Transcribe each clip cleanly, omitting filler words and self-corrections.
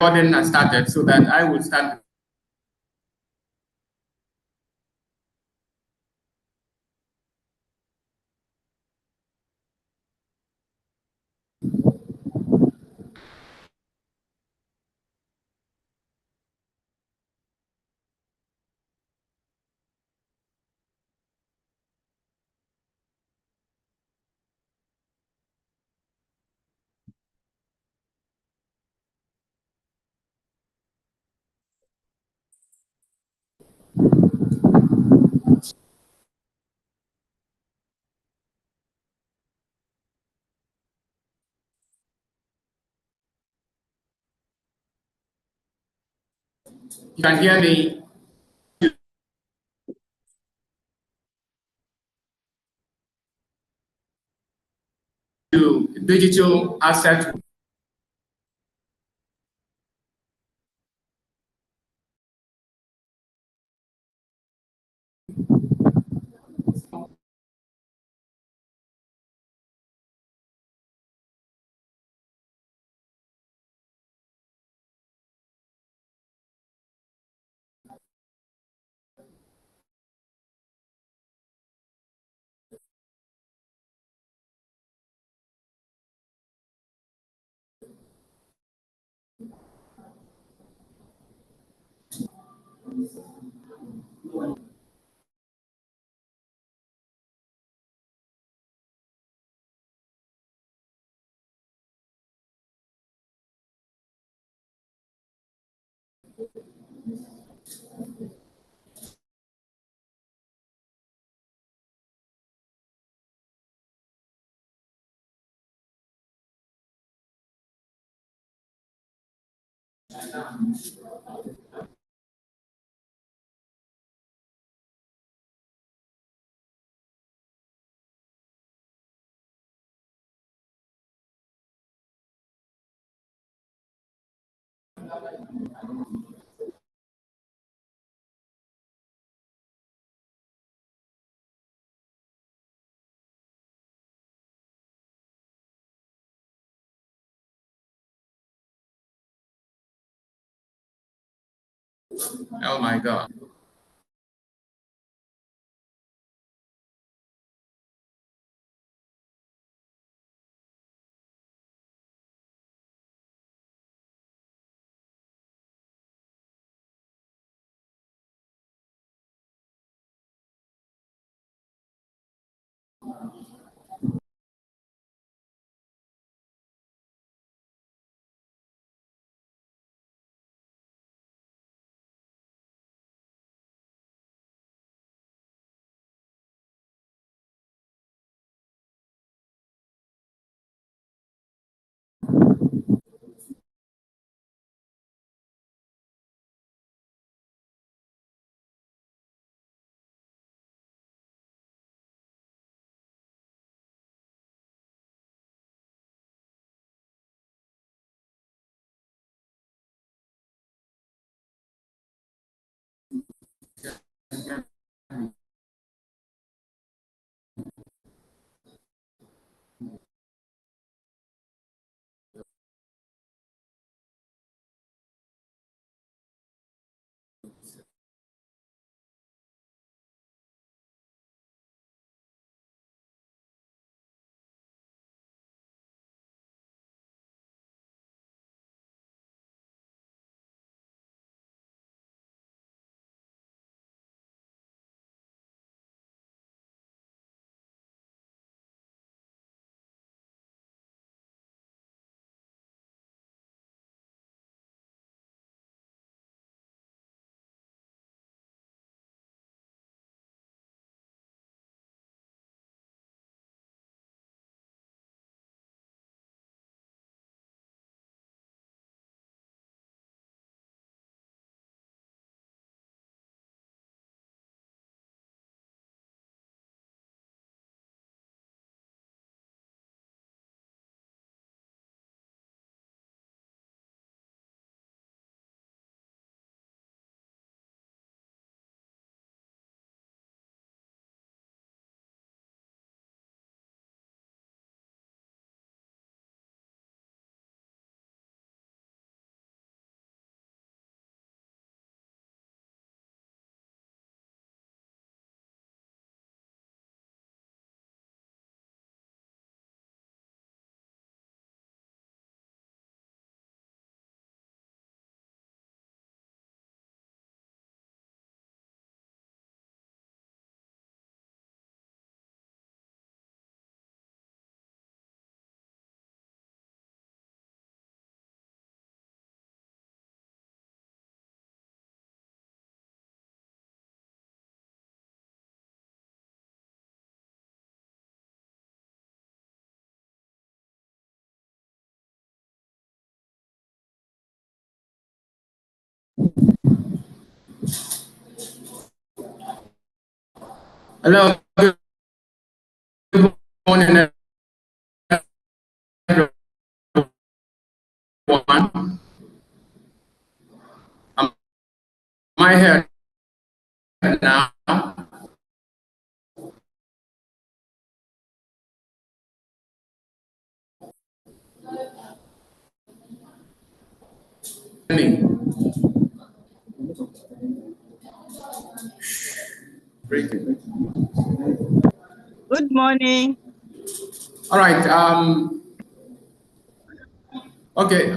recording has started so that I will start. You can hear me. To digital asset. Oh my God. Hello, good morning, everyone. Am I here now? Good morning. All right. Okay.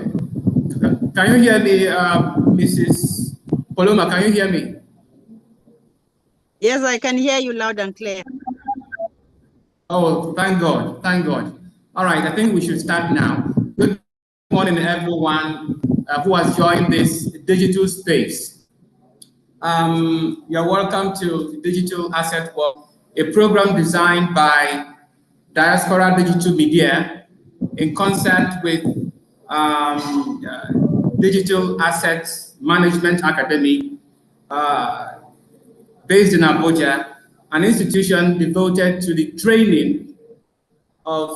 Can you hear me, Mrs. Paloma? Can you hear me? Yes, I can hear you loud and clear. Oh, thank God. Thank God. All right. I think we should start now. Good morning, everyone who has joined this digital space. You're welcome to the Digital Asset World, a program designed by Diaspora Digital Media in concert with Digital Assets Management Academy, based in Abuja, an institution devoted to the training of,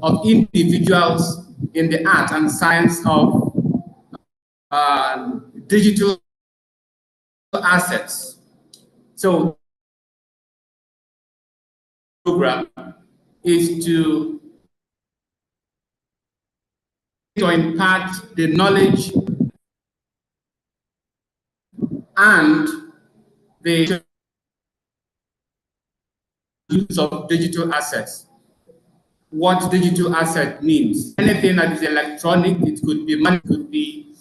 of individuals in the art and science of digital assets. So, the program is to impart the knowledge and the use of digital assets. What digital asset means. Anything that is electronic, it could be money, it could be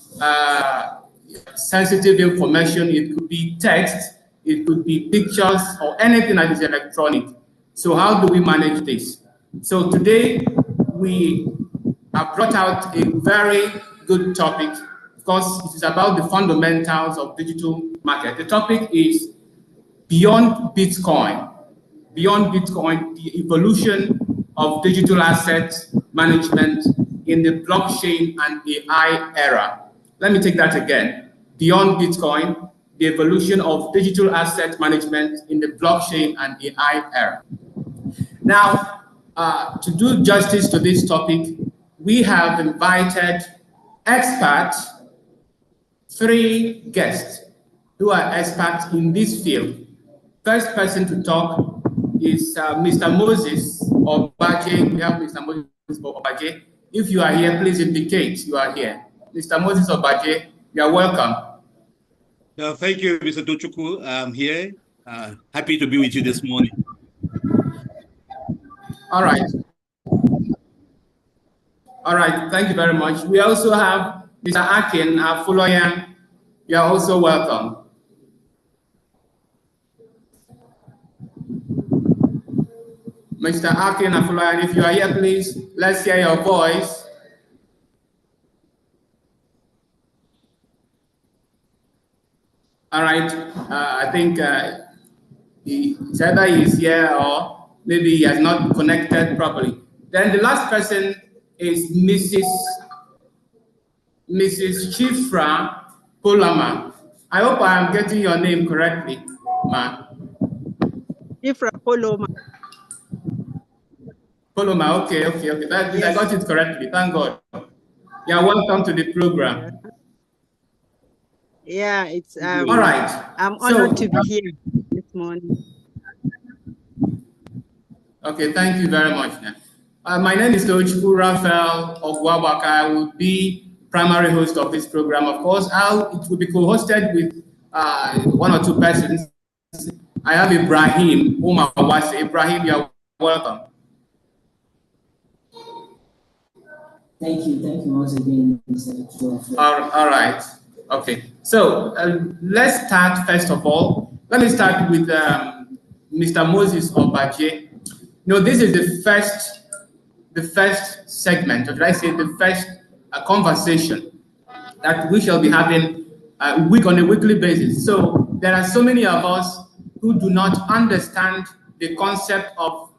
sensitive information, it could be text, it could be pictures, or anything that is electronic. So how do we manage this? So today we have brought out a very good topic because it is about the fundamentals of digital market. The topic is beyond Bitcoin. Beyond Bitcoin, the evolution of digital asset management in the blockchain and AI era. Let me take that again. Beyond Bitcoin, the evolution of digital asset management in the blockchain and AI era. Now, to do justice to this topic, we have invited experts, 3 guests who are experts in this field. First person to talk is Mr. Moses Obaje. We have Mr. Moses Obaje. If you are here, please indicate you are here. Mr. Moses Obaje, you are welcome. Thank you, Mr. Tochukwu. I'm here. Happy to be with you this morning. All right. All right. Thank you very much. We also have Mr. Akin Afoloyan. You are also welcome. Mr. Akin Afoloyan, if you are here, please, let's hear your voice. All right. I think either he's here or maybe he has not connected properly. Then the last person is Mrs. Chifra Polama. I hope I am getting your name correctly, ma. Chifra Poloma. Poloma, okay. Yes. I got it correctly. Thank God. You're welcome to the program. Yeah, it's all right. I'm honored to be here this morning. Okay, thank you very much. My name is Tochukwu Raphael Ogwabaka. I will be primary host of this program. Of course, it will be co-hosted with 1 or 2 persons. I have Ibrahim Umawase. Ibrahim, you are welcome. Thank you once again, Mr. All right. Okay. So let's start first of all. Let me start with Mr. Moses Obaje. This is the first segment, or should I say the first conversation that we shall be having on a weekly basis. So there are so many of us who do not understand the concept of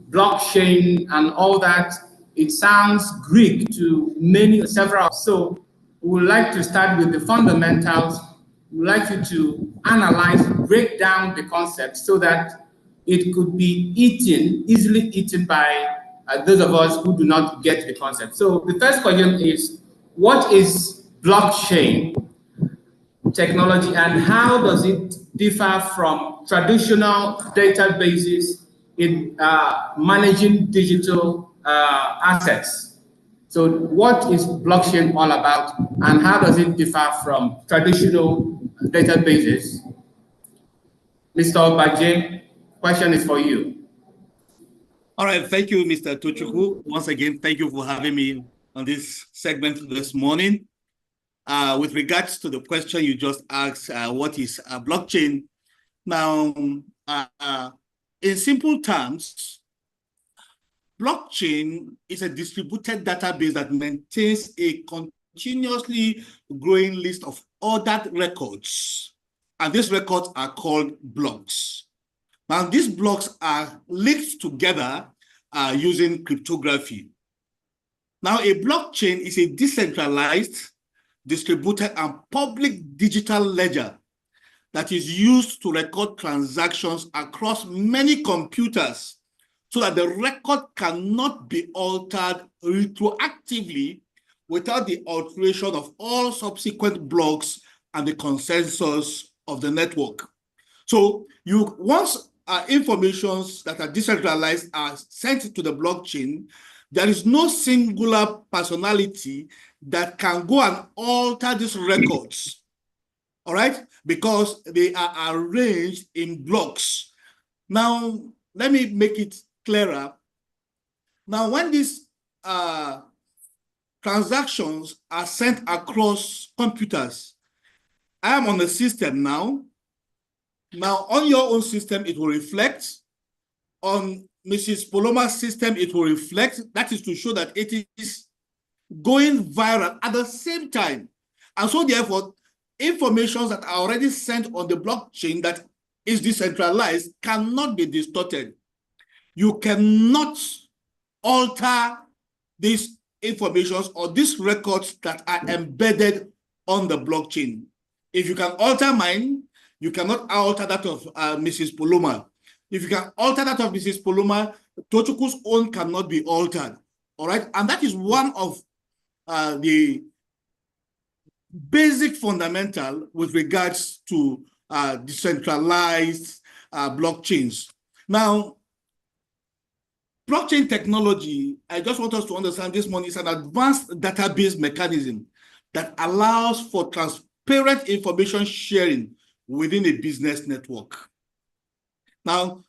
blockchain and all that. It sounds Greek to several. So we would like to start with the fundamentals. We'd like you to analyze, break down the concept so that it could be easily eaten by those of us who do not get the concept. So the first question is, what is blockchain technology and how does it differ from traditional databases in managing digital assets? So what is blockchain all about and how does it differ from traditional databases? Mr. Obaje, question is for you. All right, thank you, Mr. Tochukwu. Once again, thank you for having me on this segment this morning. With regards to the question you just asked, what is a blockchain? Now, in simple terms, blockchain is a distributed database that maintains a continuously growing list of ordered records. And these records are called blocks. Now, these blocks are linked together using cryptography. Now, a blockchain is a decentralized, distributed, and public digital ledger that is used to record transactions across many computers so that the record cannot be altered retroactively without the alteration of all subsequent blocks and the consensus of the network. So once informations that are decentralized are sent to the blockchain, there is no singular personality that can go and alter these records, all right? Because they are arranged in blocks. Now, let me make it clearer. Now, when these transactions are sent across computers, I am on the system now. Now, on your own system, it will reflect. On Mrs. Poloma's system, it will reflect. That is to show that it is going viral at the same time. And so, therefore, information that are already sent on the blockchain that is decentralized cannot be distorted. You cannot alter these informations or these records that are embedded on the blockchain. If you can alter mine, you cannot alter that of Mrs. Poloma. If you can alter that of Mrs. Poloma, Tochukwu's own cannot be altered. All right, and that is one of the basic fundamental with regards to decentralized blockchains. Now, blockchain technology, I just want us to understand this one is an advanced database mechanism that allows for transparent information sharing within a business network. Now,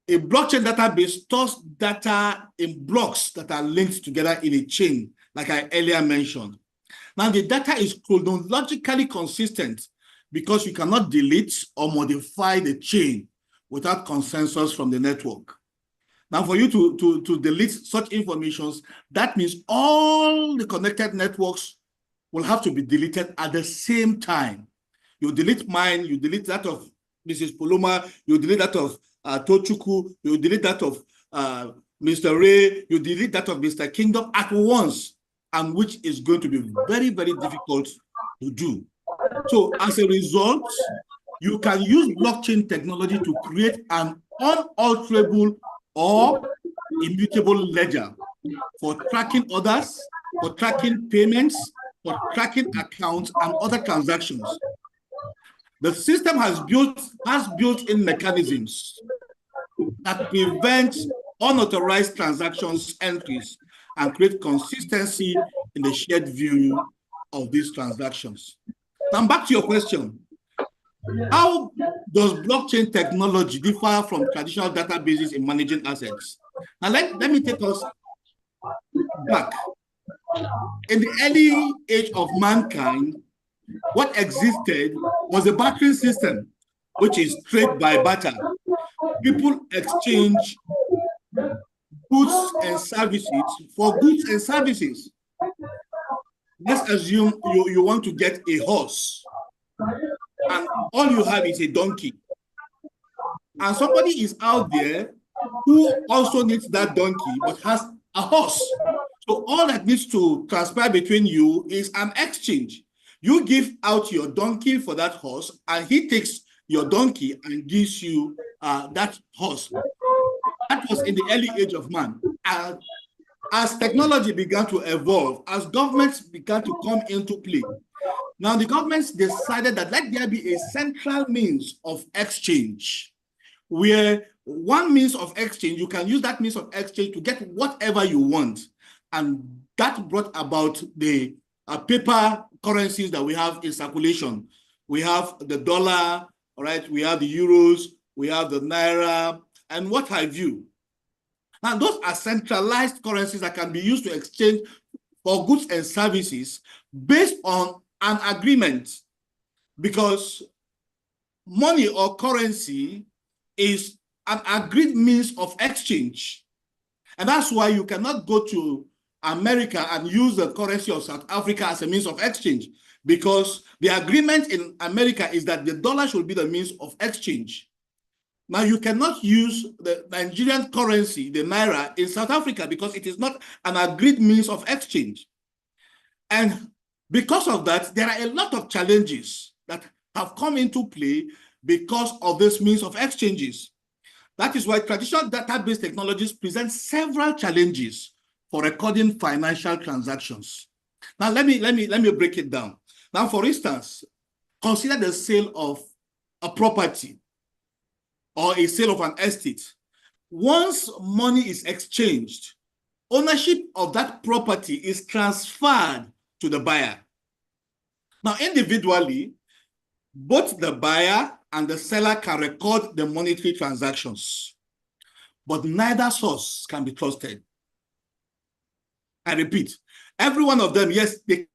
a blockchain database stores data in blocks that are linked together in a chain, like I earlier mentioned. Now, the data is chronologically consistent because you cannot delete or modify the chain without consensus from the network. Now, for you to delete such informations, that means all the connected networks will have to be deleted at the same time. You delete mine, you delete that of Mrs. Poloma, you delete that of Tochukwu, you delete that of Mr. Ray, you delete that of Mr. Kingdom at once, and which is going to be very, very difficult to do. So as a result, you can use blockchain technology to create an unalterable or immutable ledger for tracking orders, for tracking payments, for tracking accounts and other transactions. The system has built-in mechanisms that prevent unauthorized transactions entries and create consistency in the shared view of these transactions. Now back to your question. How does blockchain technology differ from traditional databases in managing assets? Now let me take us back. In the early age of mankind, what existed was a bartering system, which is trade by barter. People exchange goods and services for goods and services. Let's assume you want to get a horse, and all you have is a donkey. And somebody is out there who also needs that donkey, but has a horse. So all that needs to transpire between you is an exchange. You give out your donkey for that horse, and he takes your donkey and gives you that horse. That was in the early age of man. As technology began to evolve, as governments began to come into play, now the governments decided that let there be a central means of exchange, where one means of exchange, you can use that means of exchange to get whatever you want. And that brought about the paper currencies that we have in circulation. We have the dollar, all right, we have the euros, we have the naira, and what have you. Now, those are centralized currencies that can be used to exchange for goods and services based on an agreement, because money or currency is an agreed means of exchange. And that's why you cannot go to America and use the currency of South Africa as a means of exchange, because the agreement in America is that the dollar should be the means of exchange. Now, you cannot use the Nigerian currency, the naira, in South Africa because it is not an agreed means of exchange. And because of that, there are a lot of challenges that have come into play because of this means of exchanges. That is why traditional database technologies present several challenges for recording financial transactions. Now, let me break it down. Now, for instance, consider the sale of a property or a sale of an estate. Once money is exchanged, ownership of that property is transferred to the buyer. Now, individually, both the buyer and the seller can record the monetary transactions, but neither source can be trusted. I repeat, every one of them, yes, they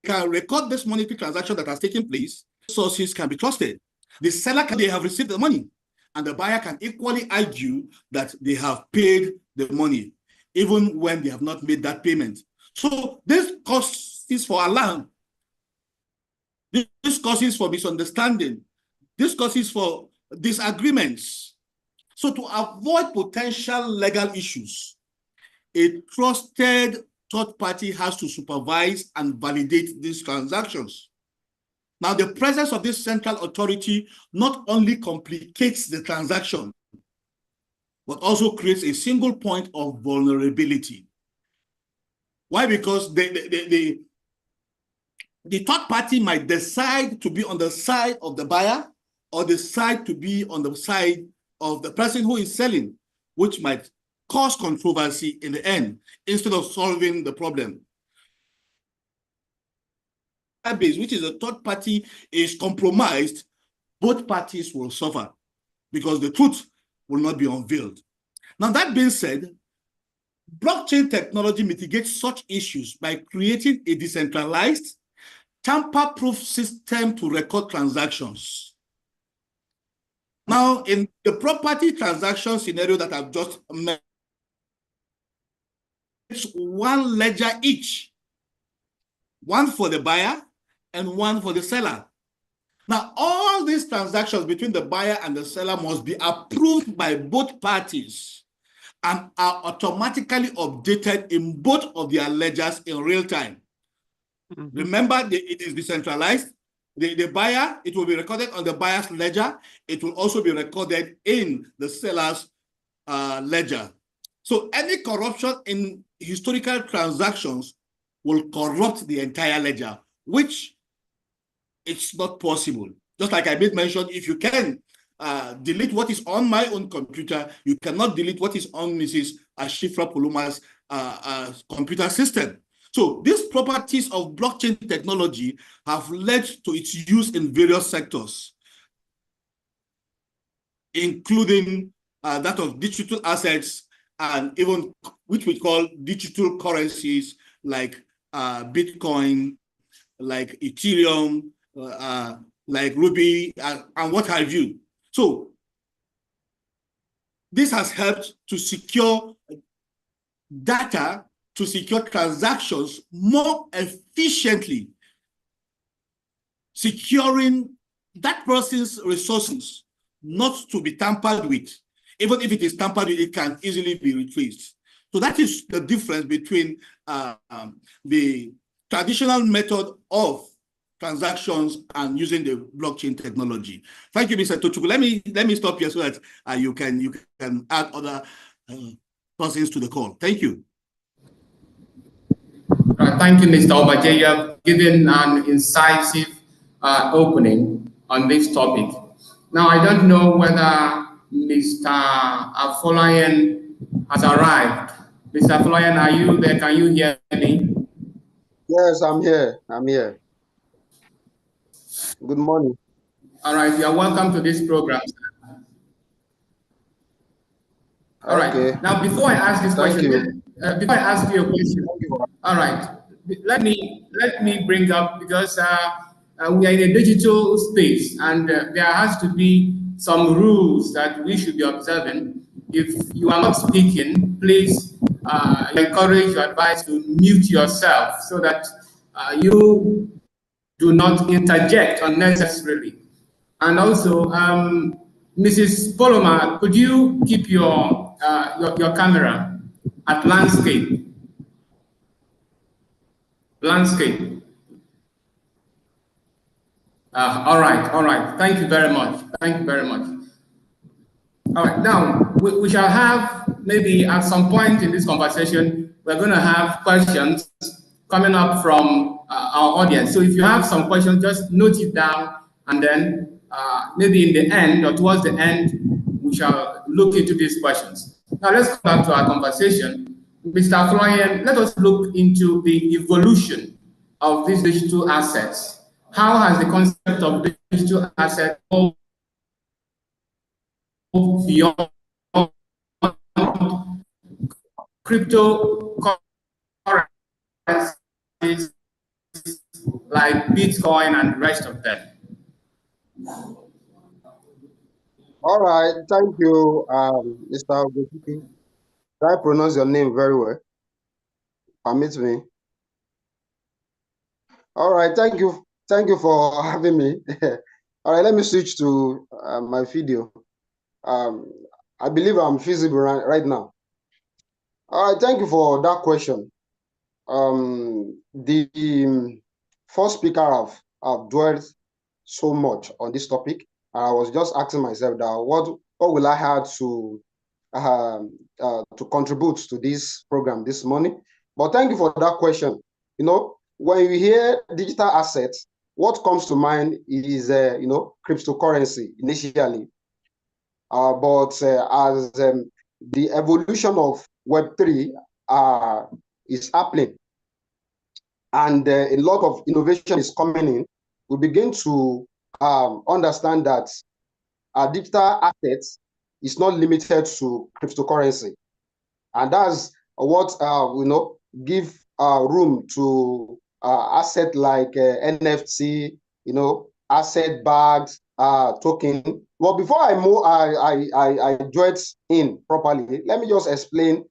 can record this monetary transaction that has taken place. Sources can be trusted. The seller can, they have received the money, and the buyer can equally argue that they have paid the money, even when they have not made that payment. So this causes for alarm. This causes for misunderstanding. This causes for disagreements. So to avoid potential legal issues, a trusted third party has to supervise and validate these transactions. Now, the presence of this central authority not only complicates the transaction, but also creates a single point of vulnerability. Why? Because the third party might decide to be on the side of the buyer or decide to be on the side of the person who is selling, which might cause controversy in the end instead of solving the problem. Which is a third party is compromised, both parties will suffer because the truth will not be unveiled. Now, that being said, blockchain technology mitigates such issues by creating a decentralized, tamper-proof system to record transactions. Now, in the property transaction scenario that I've just mentioned, it's one ledger each, one for the buyer and one for the seller. Now, all these transactions between the buyer and the seller must be approved by both parties and are automatically updated in both of their ledgers in real time. Remember, it is decentralized. The buyer, it will be recorded on the buyer's ledger. It will also be recorded in the seller's ledger. So any corruption in historical transactions will corrupt the entire ledger, which it's not possible. Just like I made mention, if you can delete what is on my own computer, you cannot delete what is on Mrs. Ashifra Puluma's computer system. So these properties of blockchain technology have led to its use in various sectors, including that of digital assets and even which we call digital currencies like Bitcoin, like Ethereum, like Ruby, and what have you. So this has helped to secure data, to secure transactions more efficiently, securing that person's resources not to be tampered with. Even if it is tampered with, it can easily be retraced. So that is the difference between the traditional method of transactions and using the blockchain technology. Thank you, Mr. Tochukwu. Let me stop here so that you can add other persons to the call. Thank you. Thank you, Mr. Obaje. You have given an incisive opening on this topic. Now, I don't know whether Mr. Afolayan has arrived. Mr. Afolayan, are you there? Can you hear me? Yes, I'm here. I'm here. Good morning. All right, you are welcome to this program. All right. Okay. Now, before I ask this Thank question, before I ask you a question, all right, let me bring up, because we are in a digital space, and there has to be some rules that we should be observing. If you are not speaking, please encourage your advice to mute yourself so that you do not interject unnecessarily. And also, Mrs. Poloma, could you keep your camera at landscape? Landscape. All right. Thank you very much. Thank you very much. All right, now we shall have, maybe at some point in this conversation, we're going to have questions coming up from our audience. So if you have some questions, just note it down, and then maybe in the end or towards the end, we shall look into these questions. Now let's come back to our conversation. Mr. Floyen, let us look into the evolution of these digital assets. How has the concept of digital asset beyond cryptocurrencies like Bitcoin and the rest of them? All right. Thank you, Mr. Ogochukwu. Did I pronounce your name very well? Permit me. All right. Thank you. Thank you for having me. All right. Let me switch to my video. I believe I'm feasible right now. All right. Thank you for that question. The first speaker have dwelled so much on this topic. I was just asking myself that what will I have to contribute to this program this morning. But thank you for that question. You know, when you hear digital assets, what comes to mind is cryptocurrency initially. But as the evolution of Web3 is happening, and a lot of innovation is coming in, we begin to understand that digital assets is not limited to cryptocurrency, and that's what give room to asset like NFT, asset bags, token. Well, before I move, I join in properly. Let me just explain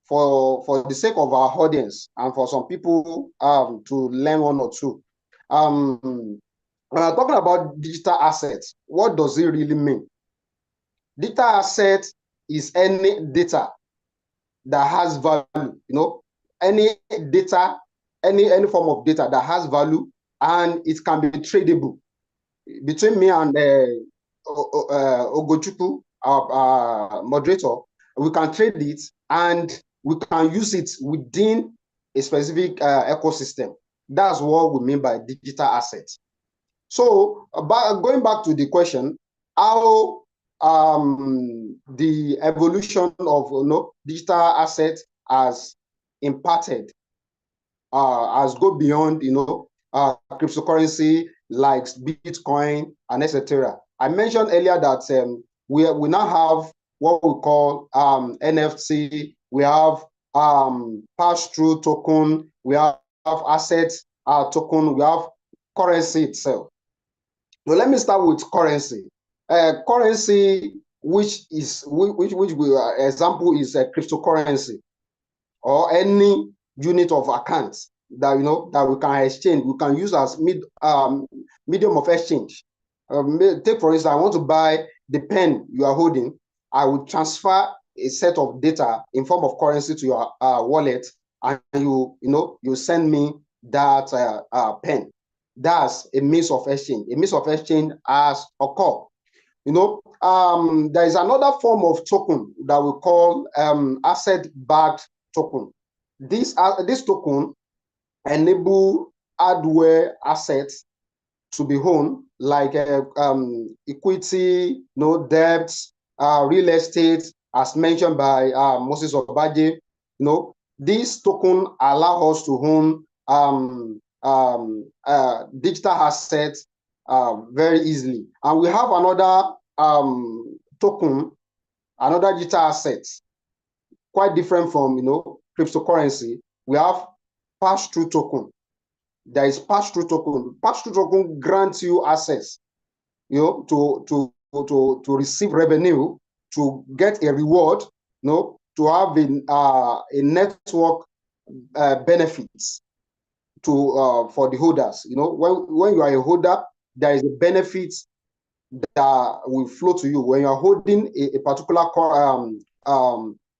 for the sake of our audience and for some people to learn one or two. When I'm talking about digital assets, what does it really mean? Digital asset is any data that has value, any data, any form of data that has value, and it can be tradable. Between me and Ogochukwu, our moderator, we can trade it and we can use it within a specific ecosystem. That's what we mean by digital assets. So, going back to the question, how the evolution of digital assets has impacted, has go beyond cryptocurrency like Bitcoin and etc. I mentioned earlier that we now have what we call NFT. We have pass-through token. We have asset token. We have currency itself. So let me start with currency. Currency, which we example is a cryptocurrency, or any unit of account that that we can exchange. We can use as medium of exchange. Take for instance, I want to buy the pen you are holding. I will transfer a set of data in form of currency to your wallet, and you send me that pen. That's a means of exchange. A means of exchange has occurred. There is another form of token that we call asset-backed token. This token enable hardware assets to be owned, like equity, debts, real estate, as mentioned by Moses Obaje. This token allow us to own digital assets very easily. And we have another token, another digital asset, quite different from cryptocurrency. We have pass-through token. There is pass-through token. Pass-through token grants you access, to receive revenue, to get a reward, to have a network benefits for the holders. When you are a holder, there is a benefit that will flow to you. When you are holding a particular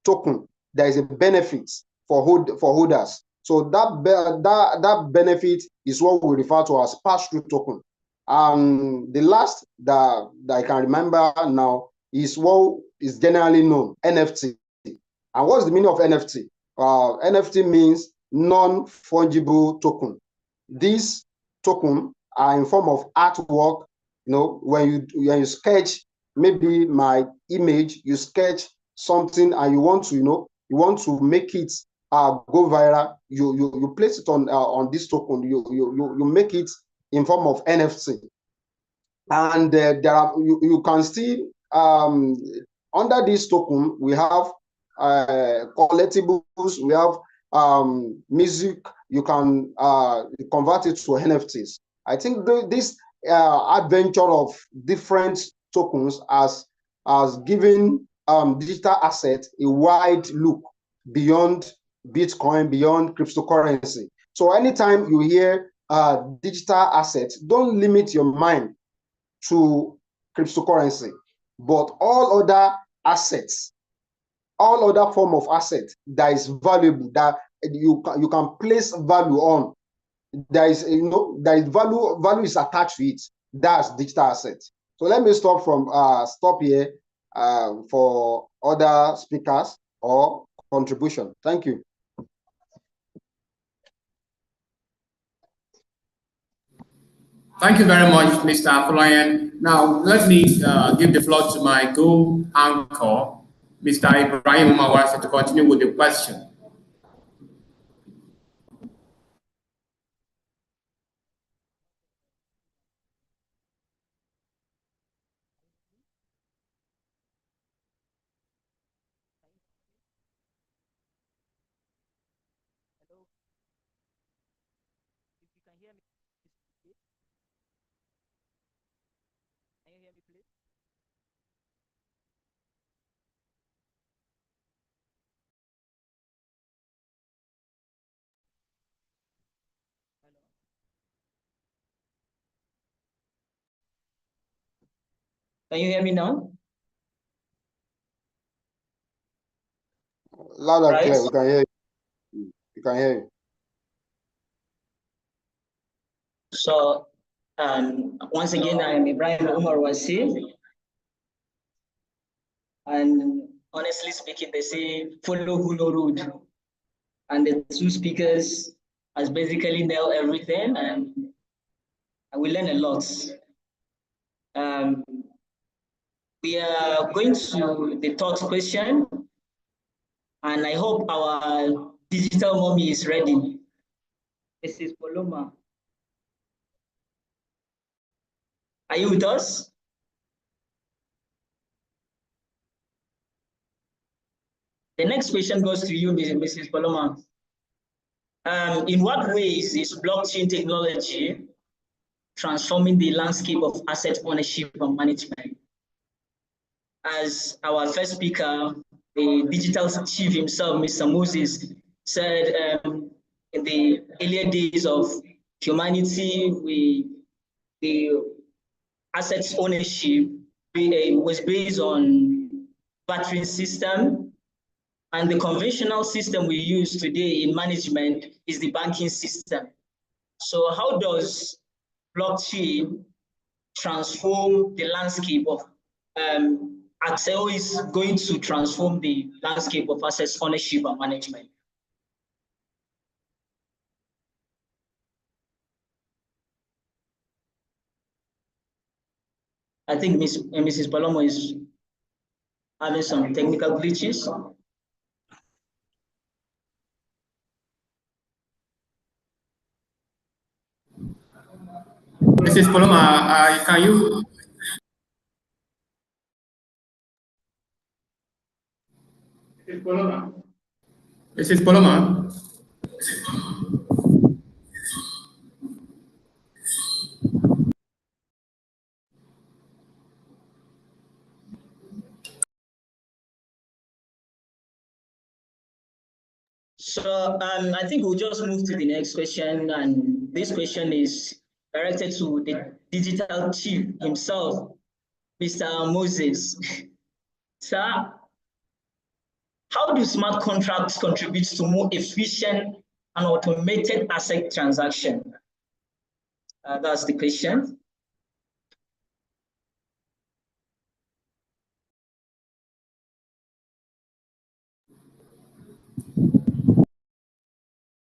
token, there is a benefit for holders. So that benefit is what we refer to as pass-through token. The last that I can remember now is what is generally known, NFT. And what's the meaning of NFT? NFT means non-fungible token. These tokens are in form of artwork. When you sketch maybe my image, you sketch something and you want to make it go viral, you place it on this token, you make it in form of NFT. And there are you can still under this token we have collectibles, we have music. You can convert it to NFTs. I think this adventure of different tokens has given digital assets a wide look beyond Bitcoin, beyond cryptocurrency. So anytime you hear digital assets, don't limit your mind to cryptocurrency, but all other assets, all other form of asset that is valuable, that you can place value on, there is value is attached to it. That's digital asset. So let me stop here for other speakers or contribution. Thank you. Thank you very much, Mr. Afolayan. Now, let me give the floor to my co-anchor, Mr. Ibrahim Umawasa, to continue with the question. Can you hear me now? Loud and clear. We can hear you. We can hear you. So, once again, I'm Ibrahim Umar Wasi. And honestly speaking, they say follow who no road. And the two speakers has basically nailed everything, and we learn a lot. We are going to the third question, and I hope our digital mommy is ready. This is Paloma. Are you with us? The next question goes to you, Mrs. Paloma. In what ways is blockchain technology transforming the landscape of asset ownership and management? As our first speaker, the digital chief himself, Mr. Moses, said in the earlier days of humanity, assets ownership was based on bartering system, and the conventional system we use today in management is the banking system. So how does blockchain transform the landscape of Axel is going to transform the landscape of assets ownership and management? I think Mrs. Palomo is having some technical glitches. Mrs. Paloma, can you? Mrs. Paloma. Mrs. Paloma. So I think we'll just move to the next question, and this question is directed to the digital chief himself, Mr. Moses. Sir, how do smart contracts contribute to more efficient and automated asset transaction? That's the question.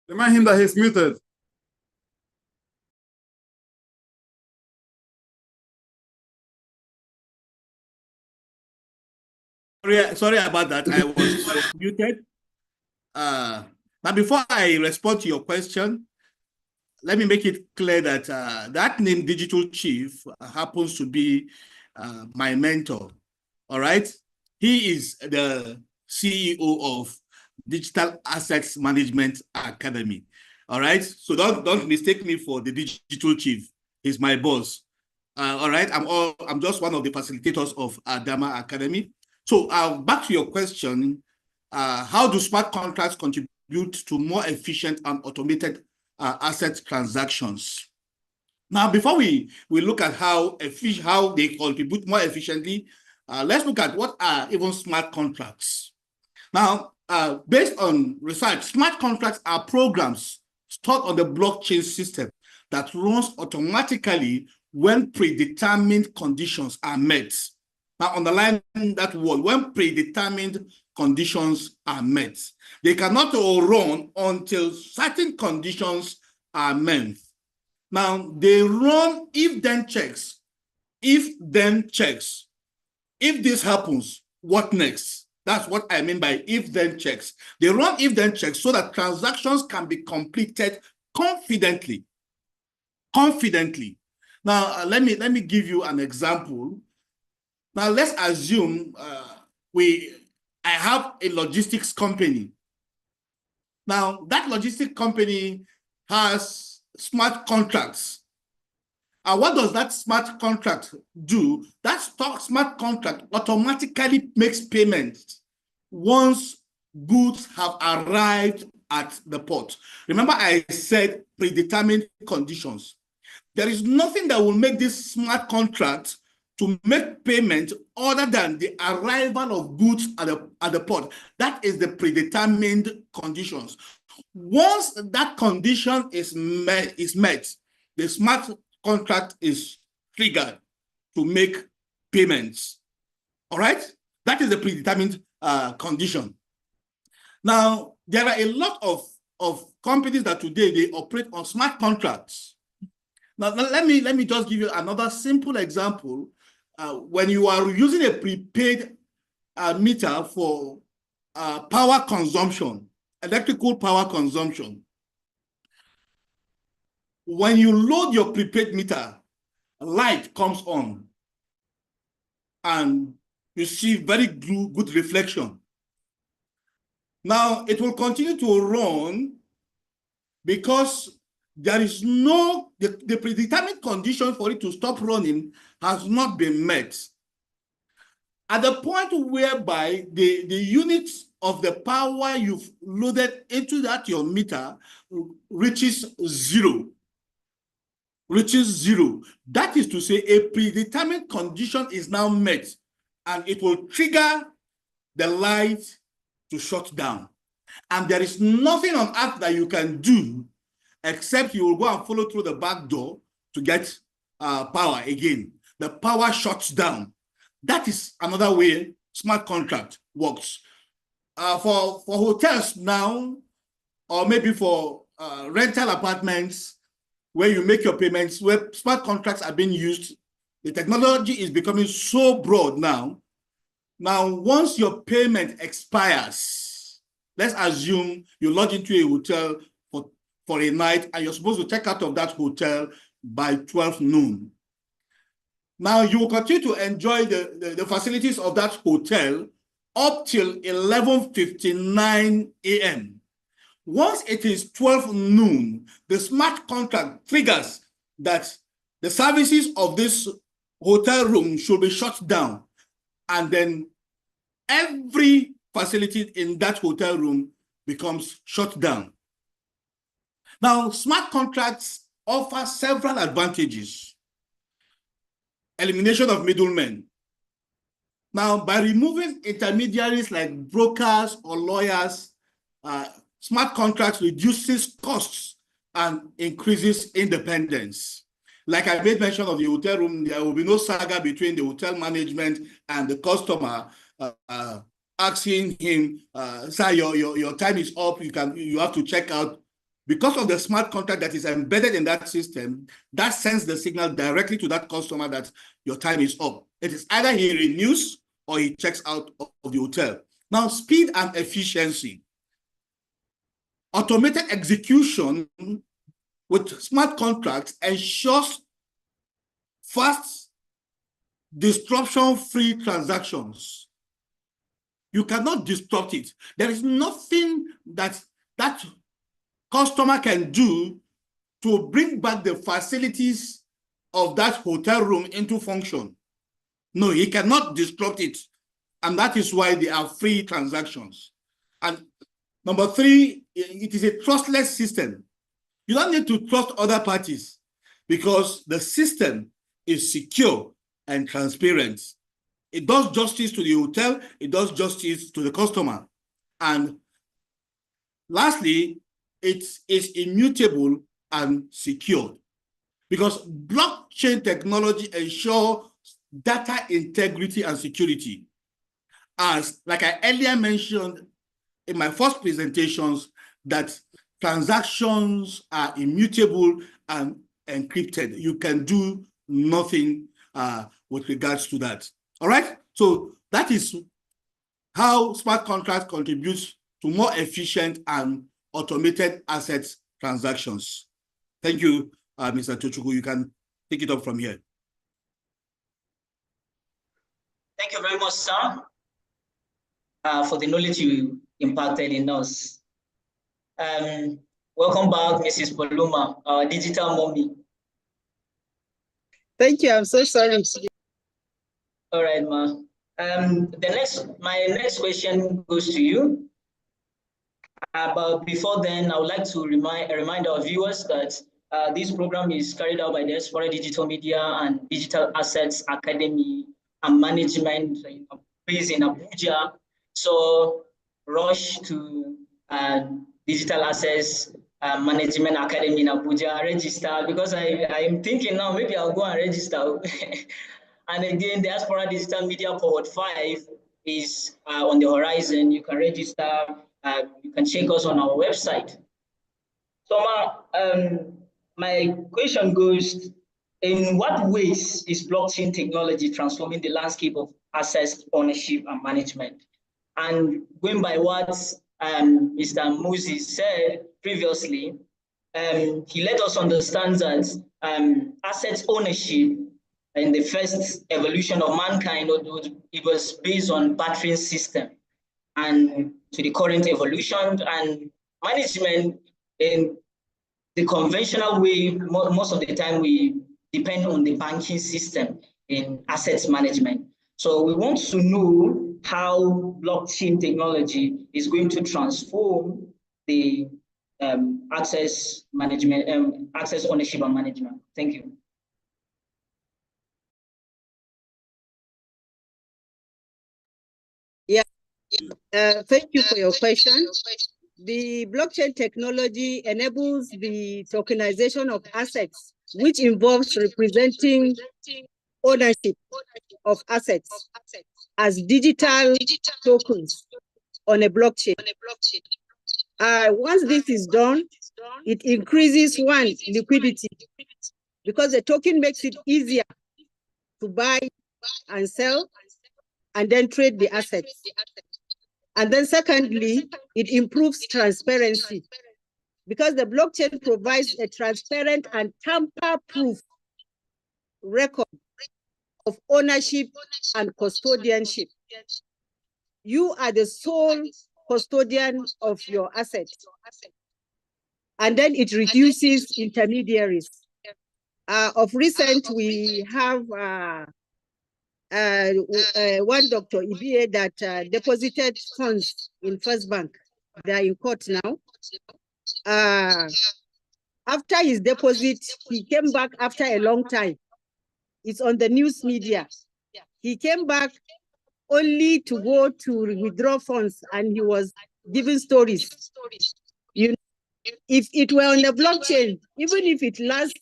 Remind him that he's muted. Sorry about that. I was muted. Now, before I respond to your question, let me make it clear that that name, Digital Chief, happens to be my mentor. All right. He is the CEO of Digital Assets Management Academy. All right. So don't mistake me for the Digital Chief. He's my boss. All right. I'm just one of the facilitators of Adama Academy. So back to your question, how do smart contracts contribute to more efficient and automated asset transactions? Now, before we look at how they contribute more efficiently, let's look at what are even smart contracts. Now, based on research, smart contracts are programs stored on the blockchain system that runs automatically when predetermined conditions are met. Now, underline that word, when predetermined conditions are met. They cannot run until certain conditions are met. Now, they run if-then checks. If-then checks. If this happens, what next? That's what I mean by if-then checks. They run if-then checks so that transactions can be completed confidently. Confidently. Now, let me give you an example. Now, let's assume I have a logistics company. Now, that logistics company has smart contracts. And what does that smart contract do? That smart contract automatically makes payments once goods have arrived at the port. Remember, I said predetermined conditions. There is nothing that will make this smart contract to make payment other than the arrival of goods at the port. That is the predetermined conditions. Once that condition is met, the smart contract is triggered to make payments. All right? That is the predetermined condition. Now, there are a lot of companies that today they operate on smart contracts. Now, let me just give you another simple example. When you are using a prepaid meter for power consumption, electrical power consumption, when you load your prepaid meter, light comes on and you see very good reflection. Now, it will continue to run because there is the predetermined condition for it to stop running has not been met. At the point whereby the units of the power you've loaded into your meter reaches zero, reaches zero, that is to say a predetermined condition is now met and it will trigger the light to shut down. And there is nothing on earth that you can do except you will go and follow through the back door to get power again. The power shuts down. That is another way smart contract works. For hotels now, or maybe for rental apartments, where you make your payments, where smart contracts are being used, the technology is becoming so broad now. Now, once your payment expires, let's assume you lodge into a hotel for a night and you're supposed to check out of that hotel by 12 noon. Now, you will continue to enjoy the facilities of that hotel up till 11:59 a.m. Once it is 12 noon, the smart contract triggers that the services of this hotel room should be shut down. And then every facility in that hotel room becomes shut down. Now, smart contracts offer several advantages. Elimination of middlemen. Now, by removing intermediaries like brokers or lawyers, smart contracts reduces costs and increases independence. Like I made mention of the hotel room, there will be no saga between the hotel management and the customer asking him, sir, your time is up, you have to check out. Because of the smart contract that is embedded in that system, that sends the signal directly to that customer that your time is up. It is either he renews or he checks out of the hotel. Now, speed and efficiency. Automated execution with smart contracts ensures fast, disruption-free transactions. You cannot disrupt it. There is nothing that customer can do to bring back the facilities of that hotel room into function. No, he cannot disrupt it. And that is why they are free transactions. And number three, it is a trustless system. You don't need to trust other parties because the system is secure and transparent. It does justice to the hotel, it does justice to the customer. And lastly, it is immutable and secured because blockchain technology ensures data integrity and security. As like I earlier mentioned in my first presentations, that transactions are immutable and encrypted. You can do nothing with regards to that. All right, so that is how smart contracts contribute to more efficient and automated assets transactions. Thank you, Mr. Tochukwu. You can take it up from here. Thank you very much, sir, for the knowledge you imparted in us. Welcome back, Mrs. Poluma, our digital mommy. Thank you. I'm so sorry. All right, ma. My next question goes to you. But before then, I would like to remind our viewers that this program is carried out by the Diaspora Digital Media and Digital Assets Academy and Management based in Abuja. So rush to Digital Assets Management Academy in Abuja, register, because I am thinking now maybe I'll go and register. And again, Diaspora Digital Media Cohort 5 is on the horizon. You can register. You can check us on our website. So my question goes, in what ways is blockchain technology transforming the landscape of assets ownership and management? And going by what Mr. Moses said previously, he let us understand that assets ownership in the first evolution of mankind, it was based on battering system, and to the current evolution and management in the conventional way, most of the time we depend on the banking system in assets management. So we want to know how blockchain technology is going to transform the access management, access ownership and management. Thank you. Yeah, thank you for your question. The blockchain technology enables the tokenization of assets, which involves representing ownership of assets as digital tokens on a blockchain. Once this is done, it increases one, liquidity, because the token makes it easier to buy and sell and then trade the assets. And then secondly, it improves transparency, because the blockchain provides a transparent and tamper-proof record of ownership and custodianship. You are the sole custodian of your assets. And then it reduces intermediaries. Of recent, we have one Dr. Ibie that deposited funds in First Bank. They are in court now. After his deposit, he came back after a long time. It's on the news media. He came back only to go to withdraw funds, and he was giving stories. You know, if it were on the blockchain, even if it lasts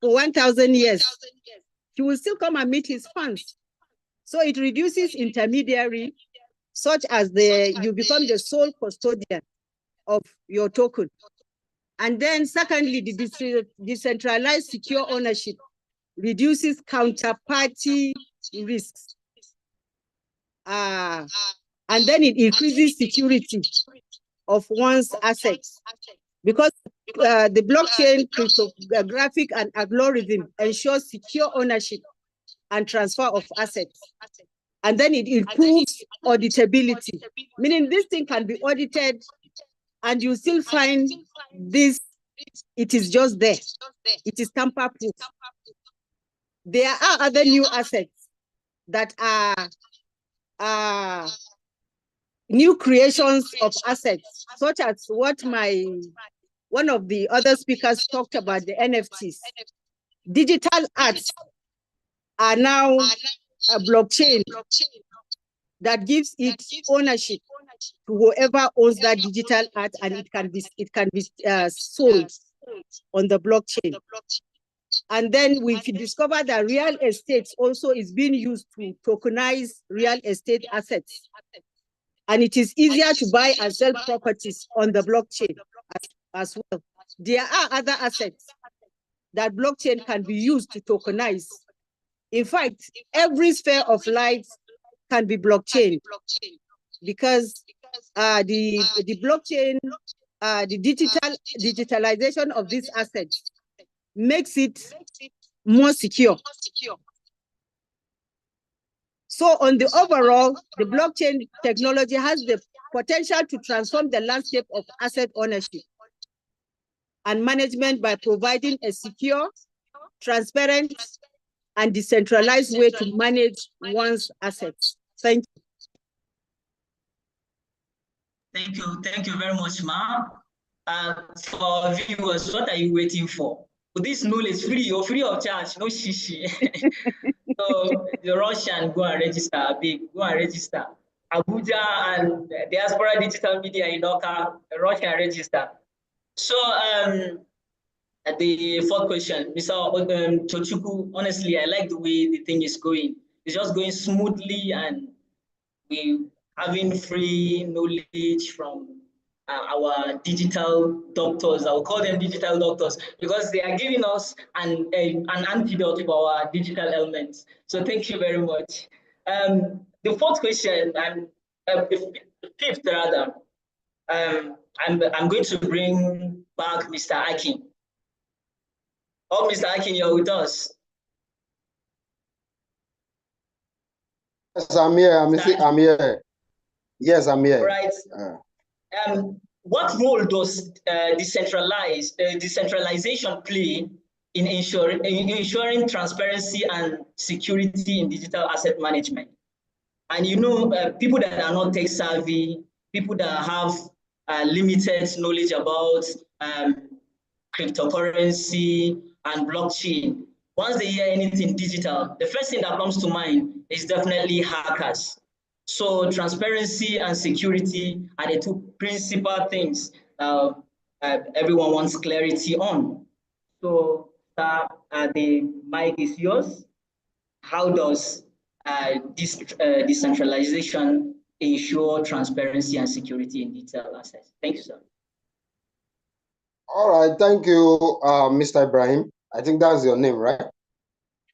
for 1,000 years, he will still come and meet his funds. So it reduces intermediary, such as you become the sole custodian of your token. And then secondly, the decentralized secure ownership reduces counterparty risks. And then it increases security of one's assets, because the blockchain cryptographic and algorithm ensures secure ownership and transfer of assets. And then it improves auditability, meaning this thing can be audited and you still find this, it is just there. It is tamper-proof. There are other new assets that are new creations of assets, such as what one of the other speakers talked about, the NFTs. Digital arts are now a blockchain that gives it ownership to whoever owns that digital art, and it can be sold on the blockchain. And then we discovered that real estate also is being used to tokenize real estate assets. And it is easier to buy and sell properties on the blockchain as well. There are other assets that blockchain can be used to tokenize. In fact, every sphere of life can be blockchain, because the blockchain, the digitalization of these assets makes it more secure. So on the overall, the blockchain technology has the potential to transform the landscape of asset ownership and management by providing a secure, transparent, and decentralized way to manage one's assets. Thank you. Thank you very much, Ma. For viewers, what are you waiting for? This knowledge free, you're free of charge, no shishi. So the Russian, go and register, big, go and register. Abuja and Diaspora Digital Media in Oka, Russian register. So the fourth question, Mr. Chochuku, honestly, I like the way the thing is going. It's just going smoothly, and we having free knowledge from our digital doctors. I will call them digital doctors because they are giving us an antidote for our digital elements. So thank you very much. The fourth question, and the fifth rather, I'm going to bring back Mr. Akin. Oh, Mr. Akin, you're with us. Yes, I'm here. I'm here. Yes, I'm here. Right. What role does decentralization play in ensuring transparency and security in digital asset management? And you know, people that are not tech savvy, people that have limited knowledge about cryptocurrency and blockchain, once they hear anything digital, the first thing that comes to mind is definitely hackers. So transparency and security are the two principal things everyone wants clarity on. So the mic is yours. How does this decentralization ensure transparency and security in digital assets? Thank you, sir. All right, thank you, Mr. Ibrahim. I think that's your name, right?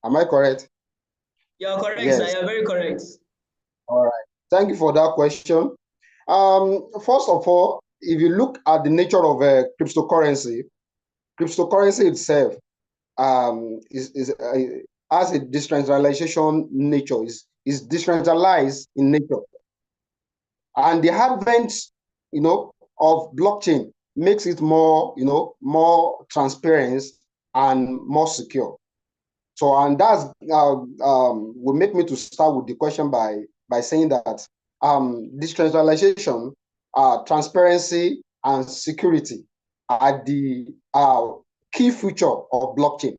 Am I correct? You're correct, yes. Sir. You're very correct. All right, thank you for that question. First of all, if you look at the nature of a cryptocurrency itself has a decentralization nature, is decentralized in nature. And the advent, of blockchain makes it more, more transparent and more secure. So, and that's will make me to start with the question by saying that decentralization, transparency, and security are the key feature of blockchain.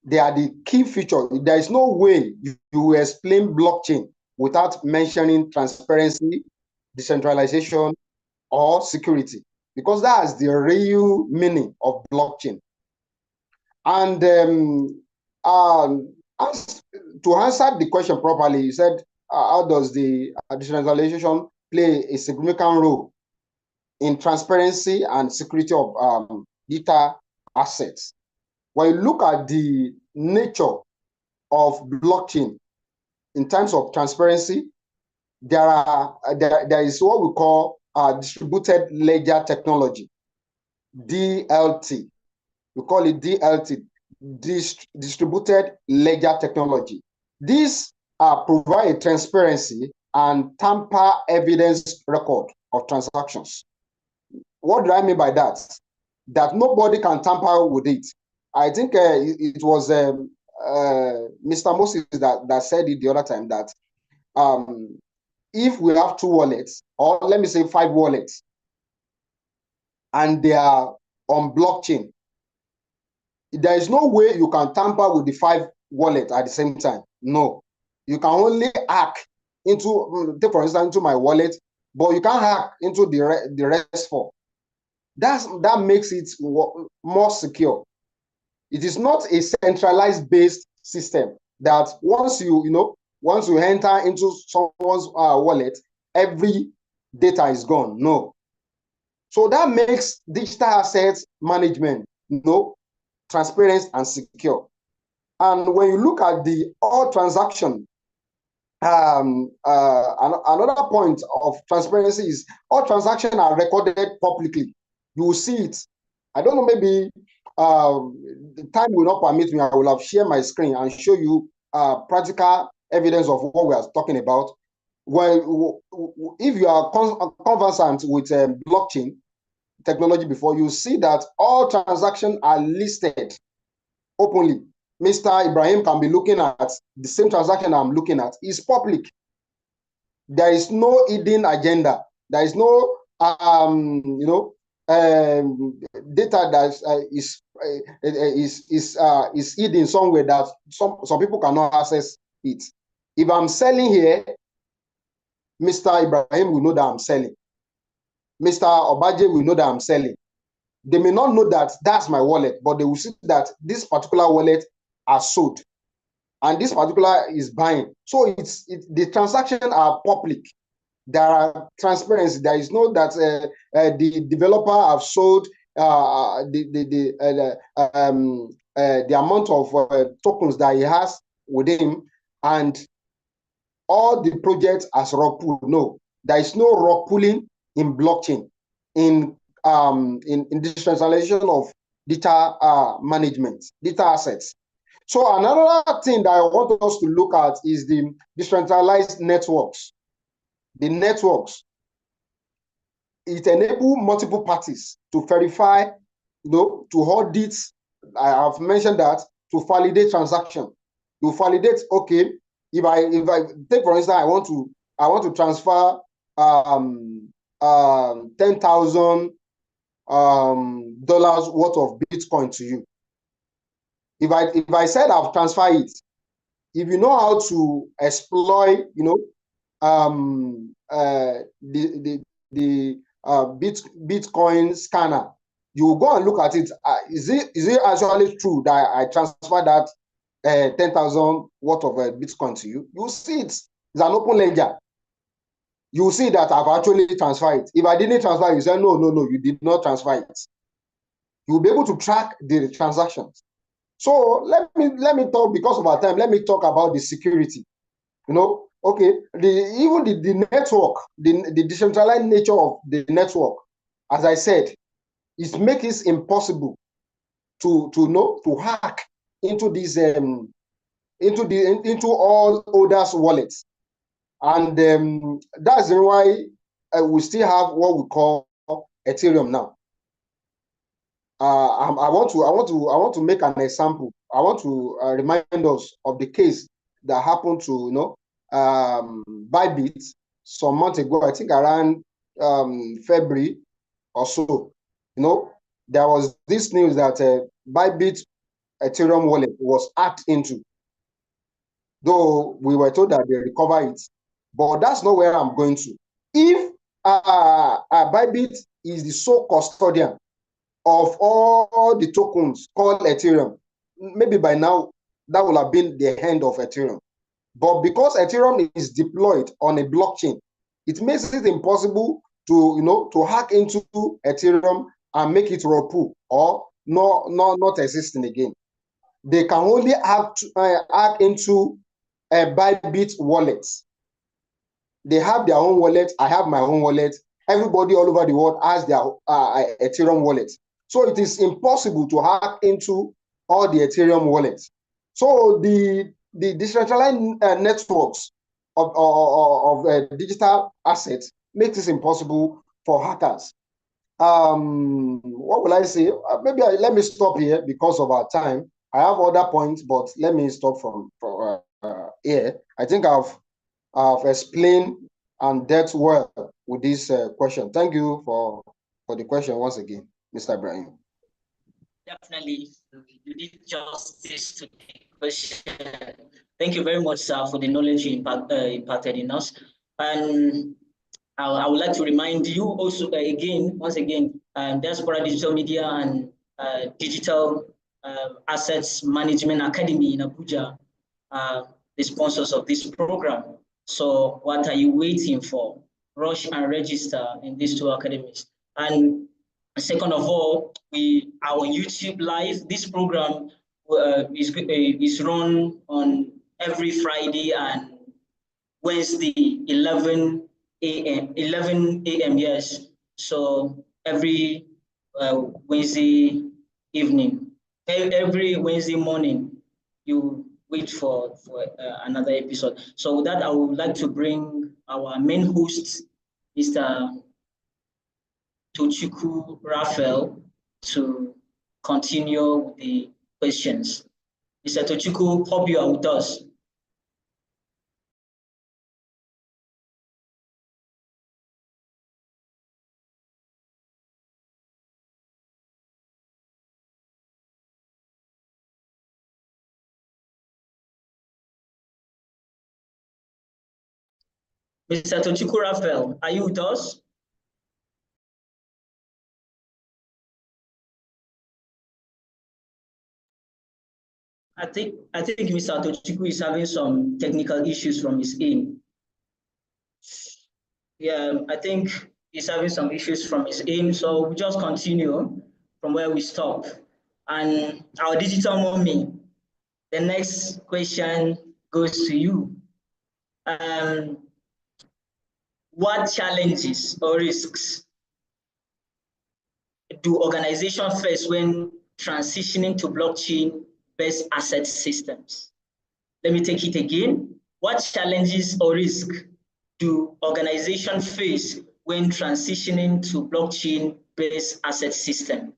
They are the key feature. There is no way you will explain blockchain without mentioning transparency, decentralization, or security, because that is the real meaning of blockchain. And to answer the question properly, you said, how does the decentralization play a significant role in transparency and security of data assets? When you look at the nature of blockchain in terms of transparency, there is what we call distributed ledger technology, DLT. We call it DLT, distributed ledger technology. This provide transparency and tamper evidence record of transactions. What do I mean by that? That nobody can tamper with it. I think it was Mr. Moses that said it the other time that if we have 2 wallets, or let me say 5 wallets, and they are on blockchain, there is no way you can tamper with the 5 wallets at the same time. No, you can only hack into, take for instance, into my wallet, but you can't hack into the rest 4. That makes it more secure. It is not a centralized based system that once you enter into someone's wallet, every data is gone. No. So that makes digital assets management, transparent and secure. And when you look at the all transaction, another point of transparency is all transactions are recorded publicly. You will see it. I don't know, maybe the time will not permit me. I will have shared my screen and show you practical evidence of what we are talking about. Well, if you are conversant with blockchain technology before, you see that all transactions are listed openly. Mr. Ibrahim can be looking at the same transaction I'm looking at. Is public. There is no hidden agenda. There is no data that is hidden somewhere that some people cannot access it. If I'm selling here, Mr. Ibrahim will know that I'm selling. Mr. Obaje will know that I'm selling. They may not know that that's my wallet, but they will see that this particular wallet are sold and this particular is buying. So the transactions are public. There are transparency. There is no that the developer have sold the amount of tokens that he has with him, and all the projects as rug pull. No, there is no rug pulling in blockchain, in decentralization of data management, data assets. So another thing that I want us to look at is the decentralized networks. The networks, it enables multiple parties to verify, to audit. I have mentioned that, to validate transaction, to validate. Okay, if I take for instance, I want to transfer $10,000 dollars worth of Bitcoin to you. If I said I've transferred it, if you know how to exploit, the Bitcoin scanner, you will go and look at it. Is it actually true that I transferred that 10,000 worth of Bitcoin to you? You will see it. It's an open ledger. You will see that I've actually transferred it. If I didn't transfer it, you say no, you did not transfer it. You will be able to track the transactions. So let me talk, because of our time, let me talk about the security. Okay, even the network, the decentralized nature of the network, as I said, it makes it impossible to hack into these into all others' wallets. And that's why we still have what we call Ethereum now. I want to make an example. I want to remind us of the case that happened to Bybit some months ago. I think around February or so. There was this news that Bybit Ethereum wallet was hacked into. Though we were told that they recover it, but that's not where I'm going to. If Bybit is the sole custodian of all the tokens called Ethereum, maybe by now that will have been the end of Ethereum. But because Ethereum is deployed on a blockchain, it makes it impossible to hack into Ethereum and make it raw or not existing again. They can only hack into a Bybit wallet. They have their own wallet. I have my own wallet. Everybody all over the world has their Ethereum wallet. So it is impossible to hack into all the Ethereum wallets. So the decentralized networks of digital assets makes it impossible for hackers. What will I say? Maybe let me stop here because of our time. I have other points, but let me stop from here. I think I've explained and dealt well with this question. Thank you for the question once again, Mr. Ibrahim. Definitely, you did justice to the question. Thank you very much, sir, for the knowledge you imparted in us. And I would like to remind you also once again, Diaspora Digital Media and Digital Assets Management Academy in Abuja are the sponsors of this program. So what are you waiting for? Rush and register in these two academies. And second of all, we are on YouTube Live. This program is run on every Friday and Wednesday, 11 a.m. Yes. So every Wednesday evening, every Wednesday morning, you wait for another episode. So with that, I would like to bring our main host, Mr. Tochukwu Raphael, to continue with the questions. Mr. Tochukwu, hope you are with us. Mr. Tochukwu Raphael, are you with us? I think Mr. Tochukwu is having some technical issues from his end. Yeah, I think he's having some issues from his end, so we just continue from where we stop. And our digital mommy, the next question goes to you. What challenges or risks do organizations face when transitioning to blockchain-based asset systems? Let me take it again. What challenges or risks do organizations face when transitioning to blockchain-based asset system?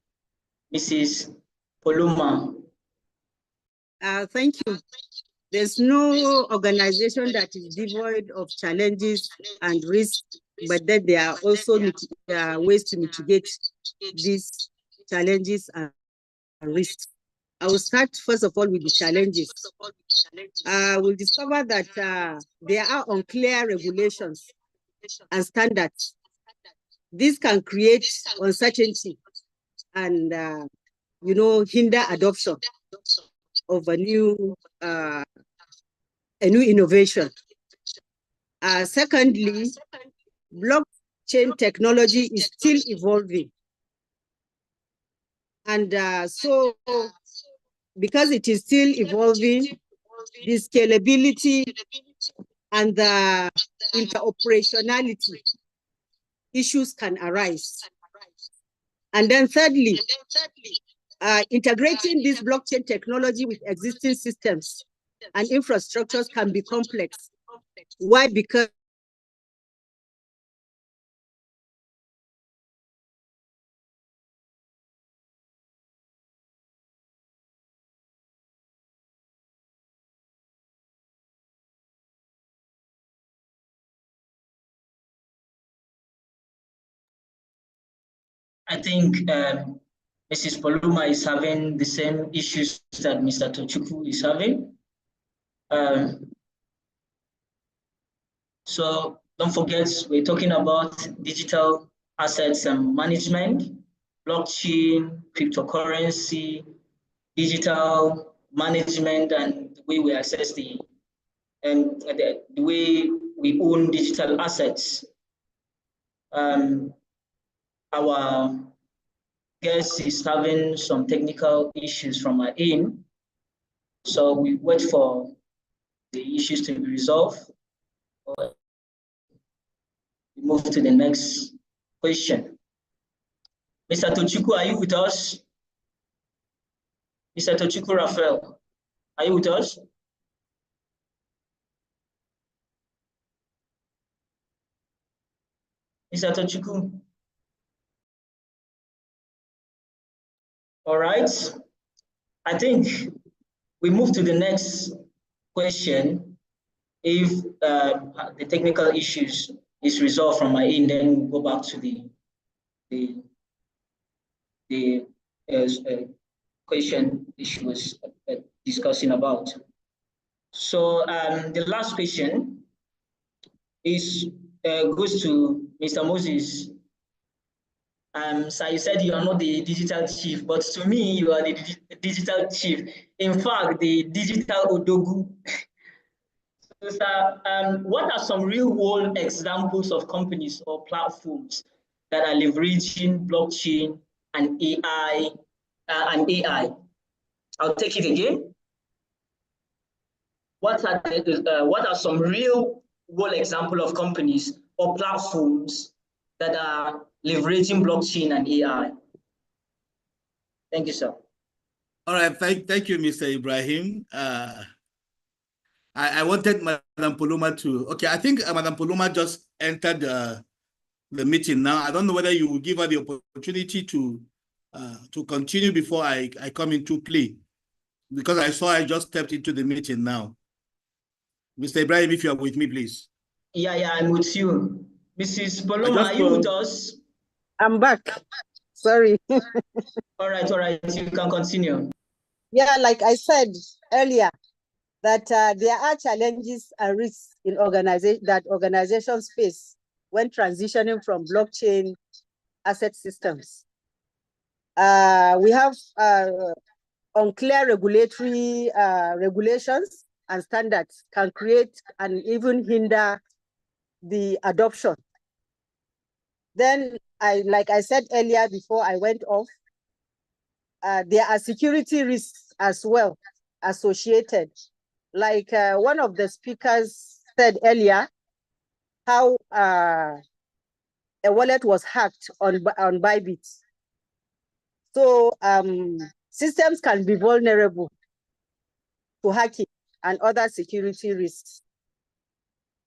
Mrs. Poluma. Thank you. There's no organization that is devoid of challenges and risks but then there are also ways to mitigate these challenges and risks. I will start first of all with the challenges. We'll discover that there are unclear regulations and standards. This can create uncertainty and hinder adoption of a new innovation. Secondly, blockchain technology is still evolving. And so because it is still evolving, the scalability and the interoperationality issues can arise. And then thirdly, integrating this blockchain technology with existing systems and infrastructures can be complex. Why? Because I think Mrs. Paluma is having the same issues that Mr. Tochukwu is having. So don't forget, we're talking about digital assets and management, blockchain, cryptocurrency, digital management, and the way we access the way we own digital assets. Our guest is having some technical issues from our end, so we wait for the issues to be resolved. We move to the next question. Mr. Tochukwu, are you with us? Mr. Tochukwu Raphael, are you with us? Mr. Tochukwu. All right. I think we move to the next question. If the technical issues is resolved from my end, then we'll go back to the question she was discussing about. So the last question is goes to Mr. Moses. So you said you are not the digital chief, but to me, you are the digital chief. In fact, the digital Odogu. So, sir, what are some real-world examples of companies or platforms that are leveraging blockchain and AI? I'll take it again. What are some real-world examples of companies or platforms that are leveraging blockchain and AI? Thank you, sir. All right, thank you, Mr. Ibrahim. I wanted Madam Paloma to, okay, I think Madam Paloma just entered the meeting now. I don't know whether you will give her the opportunity to continue before I come into play, because I saw I just stepped into the meeting now. Mr. Ibrahim, if you are with me, please. Yeah, I'm with you. Mrs. Paloma, are you with us? I'm back. Sorry. All right, you can continue. Yeah, like I said earlier, that there are challenges and risks in organizations face when transitioning from blockchain asset systems. We have unclear regulatory regulations and standards can create and even hinder the adoption. Then, like I said earlier before I went off, there are security risks as well associated. Like one of the speakers said earlier, how a wallet was hacked on Bybit. So systems can be vulnerable to hacking and other security risks.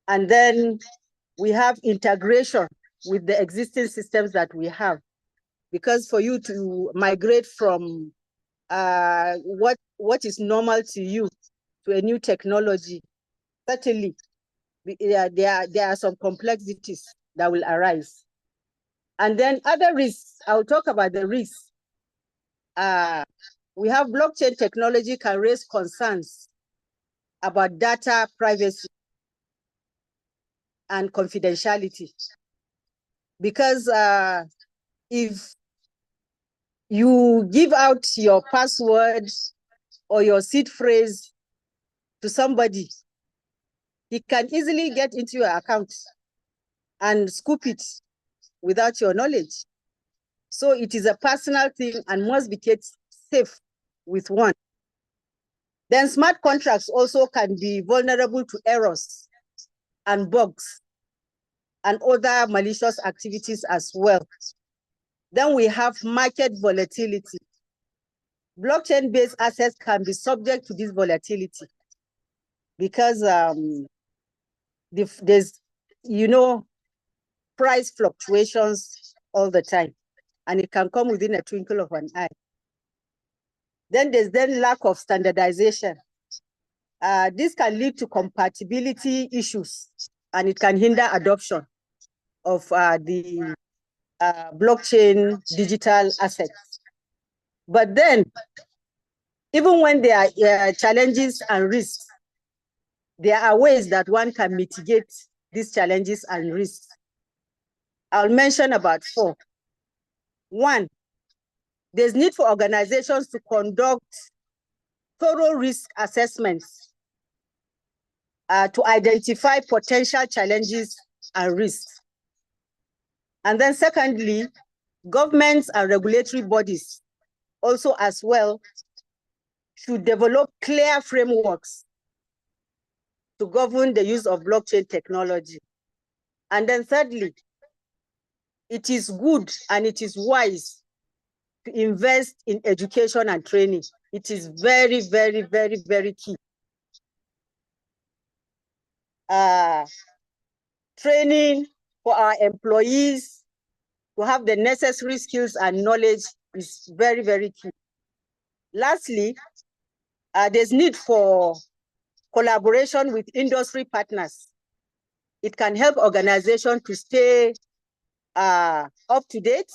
And then we have integration with the existing systems that we have. Because for you to migrate from what is normal to you to a new technology, certainly there are some complexities that will arise. And then other risks, I'll talk about the risks. We have blockchain technology can raise concerns about data privacy and confidentiality. Because if you give out your password or your seed phrase to somebody, he can easily get into your account and scoop it without your knowledge. So it is a personal thing and must be kept safe with one. Then smart contracts also can be vulnerable to errors and bugs and other malicious activities as well. Then we have market volatility. Blockchain-based assets can be subject to this volatility because there's, price fluctuations all the time, and it can come within a twinkle of an eye. Then there's lack of standardization. This can lead to compatibility issues, and it can hinder adoption of the blockchain digital assets. But then, even when there are challenges and risks, there are ways that one can mitigate these challenges and risks. I'll mention about 4. 1, there's need for organizations to conduct thorough risk assessments to identify potential challenges and risks. And then secondly, governments and regulatory bodies also as well should develop clear frameworks to govern the use of blockchain technology. And then thirdly, it is good and it is wise to invest in education and training. It is very, very, very, very key. Training for our employees to have the necessary skills and knowledge is very, very key. Lastly, there's need for collaboration with industry partners. It can help organizations to stay up to date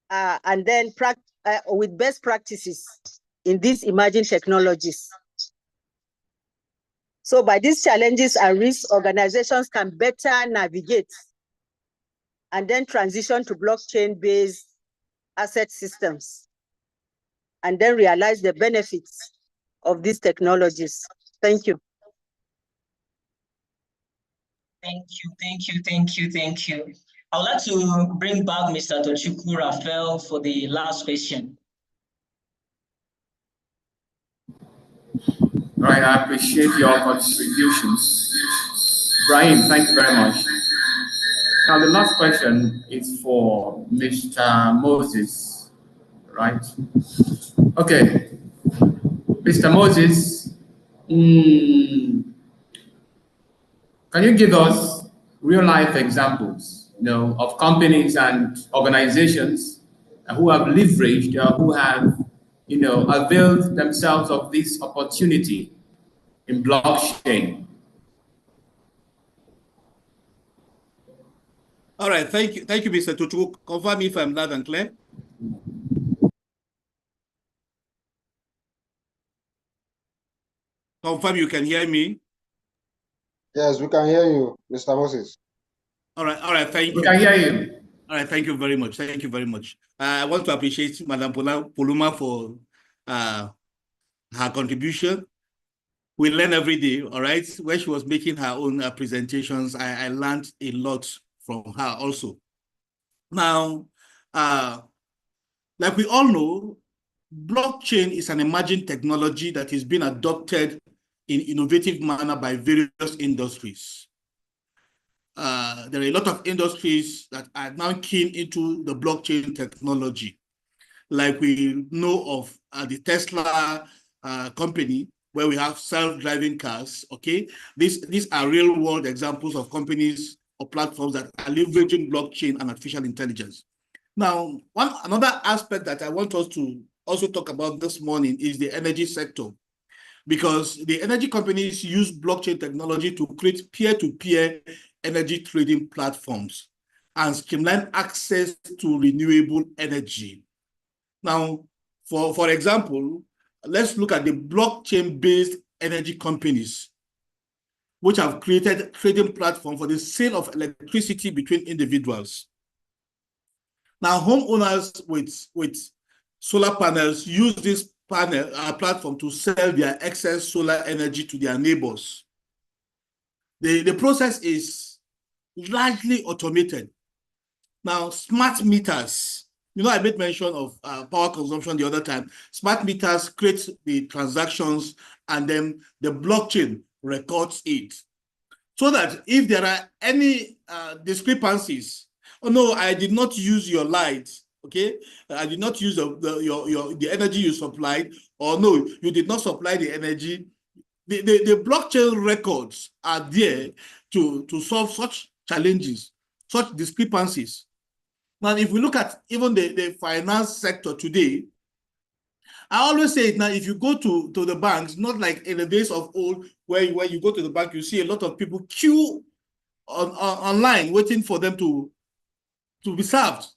and then with best practices in these emerging technologies. So by these challenges and risks, organizations can better navigate and then transition to blockchain-based asset systems and then realize the benefits of these technologies. Thank you. Thank you. I would like to bring back Mr. Tochukwu Raphael for the last question. Right, I appreciate your contributions. Brian, thank you very much. Now, the last question is for Mr. Moses, right? Okay, Mr. Moses, can you give us real-life examples, of companies and organizations who have leveraged, who have, availed themselves of this opportunity in blockchain? All right, thank you, Mr. Tutu. Confirm if I'm loud and clear. Confirm you can hear me. Yes, we can hear you, Mr. Moses. All right, thank you. We can hear you. All right, thank you very much. Thank you very much. I want to appreciate Madam Poluma for her contribution. We learn every day, all right? When she was making her own presentations, I learned a lot from her also. Now, like we all know, blockchain is an emerging technology that is being adopted in innovative manner by various industries. There are a lot of industries that are now keen into the blockchain technology. Like we know of the Tesla company, where we have self-driving cars, okay? These are real-world examples of companies or platforms that are leveraging blockchain and artificial intelligence. Now, another aspect that I want us to also talk about this morning is the energy sector, because the energy companies use blockchain technology to create peer-to-peer energy trading platforms and streamline access to renewable energy. Now, for example, let's look at the blockchain-based energy companies, which have created trading platform for the sale of electricity between individuals. Now, homeowners with solar panels use this platform to sell their excess solar energy to their neighbors. The process is largely automated. Now, smart meters, I made mention of power consumption the other time. Smart meters create the transactions and then the blockchain records it. So that if there are any discrepancies, oh no, I did not use your light, okay? I did not use the energy you supplied, or no, you did not supply the energy. The blockchain records are there to solve such challenges, such discrepancies. Now, if we look at even the finance sector today, I always say it now, if you go to the banks, not like in the days of old, where when you go to the bank, you see a lot of people queue online waiting for them to be served.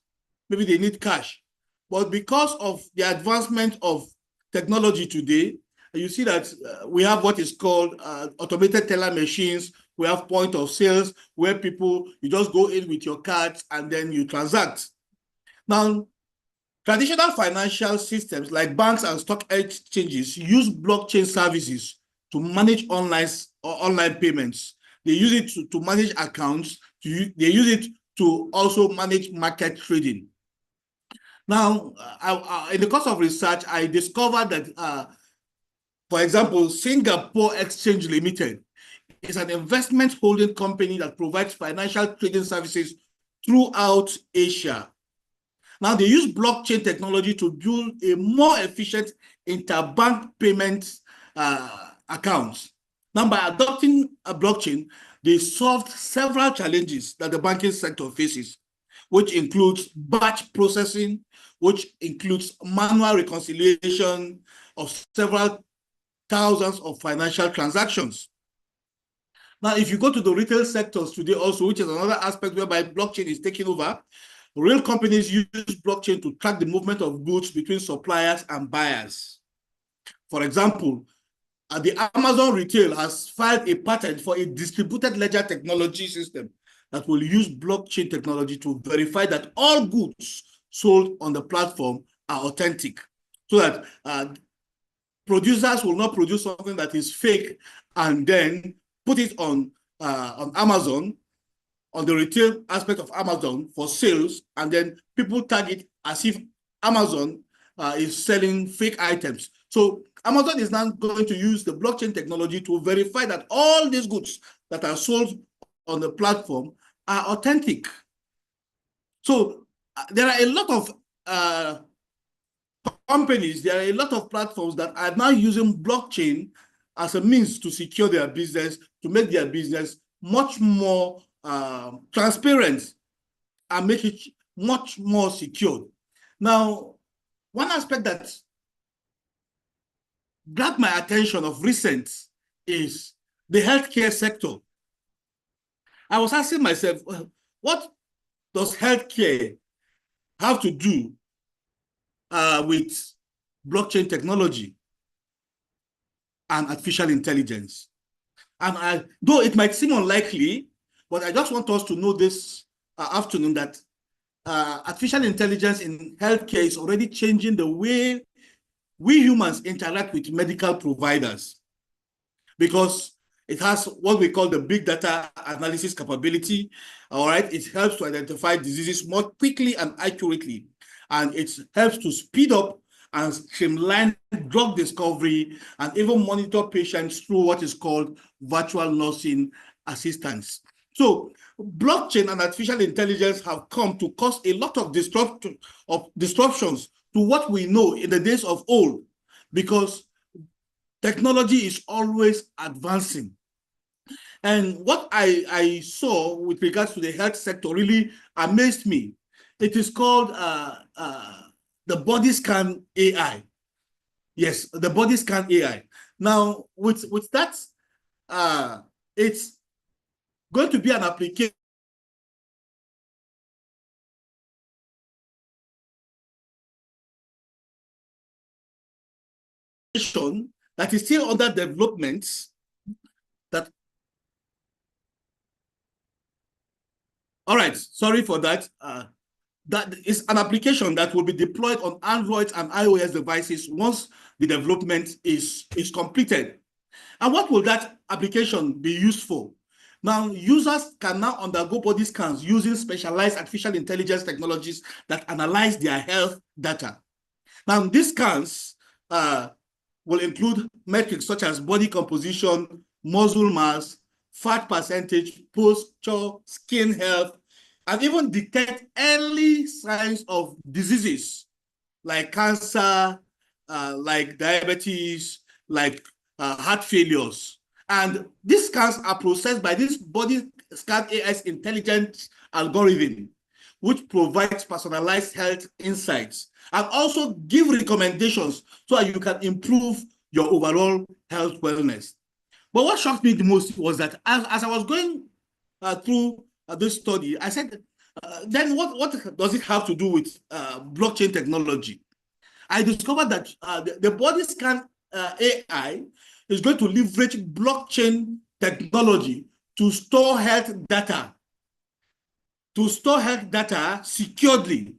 Maybe they need cash. But because of the advancement of technology today, you see that we have what is called automated teller machines. We have point of sales where you just go in with your cards and then you transact. Now, traditional financial systems like banks and stock exchanges use blockchain services to manage online payments. They use it to manage accounts. They use it to also manage market trading. Now, in the course of research, I discovered that, for example, Singapore Exchange Limited is an investment holding company that provides financial trading services throughout Asia. Now, they use blockchain technology to build a more efficient interbank payment accounts. Now, by adopting a blockchain, they solved several challenges that the banking sector faces, which includes batch processing, which includes manual reconciliation of several thousands of financial transactions. Now, if you go to the retail sectors today also, which is another aspect whereby blockchain is taking over, real companies use blockchain to track the movement of goods between suppliers and buyers. For example, the Amazon retail has filed a patent for a distributed ledger technology system that will use blockchain technology to verify that all goods sold on the platform are authentic, so that producers will not produce something that is fake and then put it on Amazon, on the retail aspect of Amazon for sales, and then people tag it as if Amazon is selling fake items. So Amazon is now going to use the blockchain technology to verify that all these goods that are sold on the platform are authentic. So there are a lot of companies, there are a lot of platforms that are now using blockchain as a means to secure their business, to make their business much more transparent and make it much more secure. Now, one aspect that grabbed my attention of recent is the healthcare sector. I was asking myself, what does healthcare have to do with blockchain technology and artificial intelligence? And though it might seem unlikely, but I just want us to know this afternoon that artificial intelligence in healthcare is already changing the way we humans interact with medical providers, because it has what we call the big data analysis capability. All right, it helps to identify diseases more quickly and accurately, and it helps to speed up and streamline drug discovery and even monitor patients through what is called virtual nursing assistance. So blockchain and artificial intelligence have come to cause a lot of disruptions to what we know in the days of old, because technology is always advancing. And what I saw with regards to the health sector really amazed me. It is called the body scan AI. Yes, the body scan AI. Now, with that, it's going to be an application that is still under development, that all right, sorry for that. That is an application that will be deployed on Android and iOS devices once the development is completed. And what will that application be used for? Now, users can now undergo body scans using specialized artificial intelligence technologies that analyze their health data. Now, these scans will include metrics such as body composition, muscle mass, fat percentage, posture, skin health, and even detect early signs of diseases like cancer, like diabetes, like heart failures. And these scans are processed by this body scan AI's intelligent algorithm, which provides personalized health insights and also give recommendations so that you can improve your overall health wellness. But what shocked me the most was that as I was going through this study, I said, then what does it have to do with blockchain technology? I discovered that the body scan AI is going to leverage blockchain technology to store health data, securely.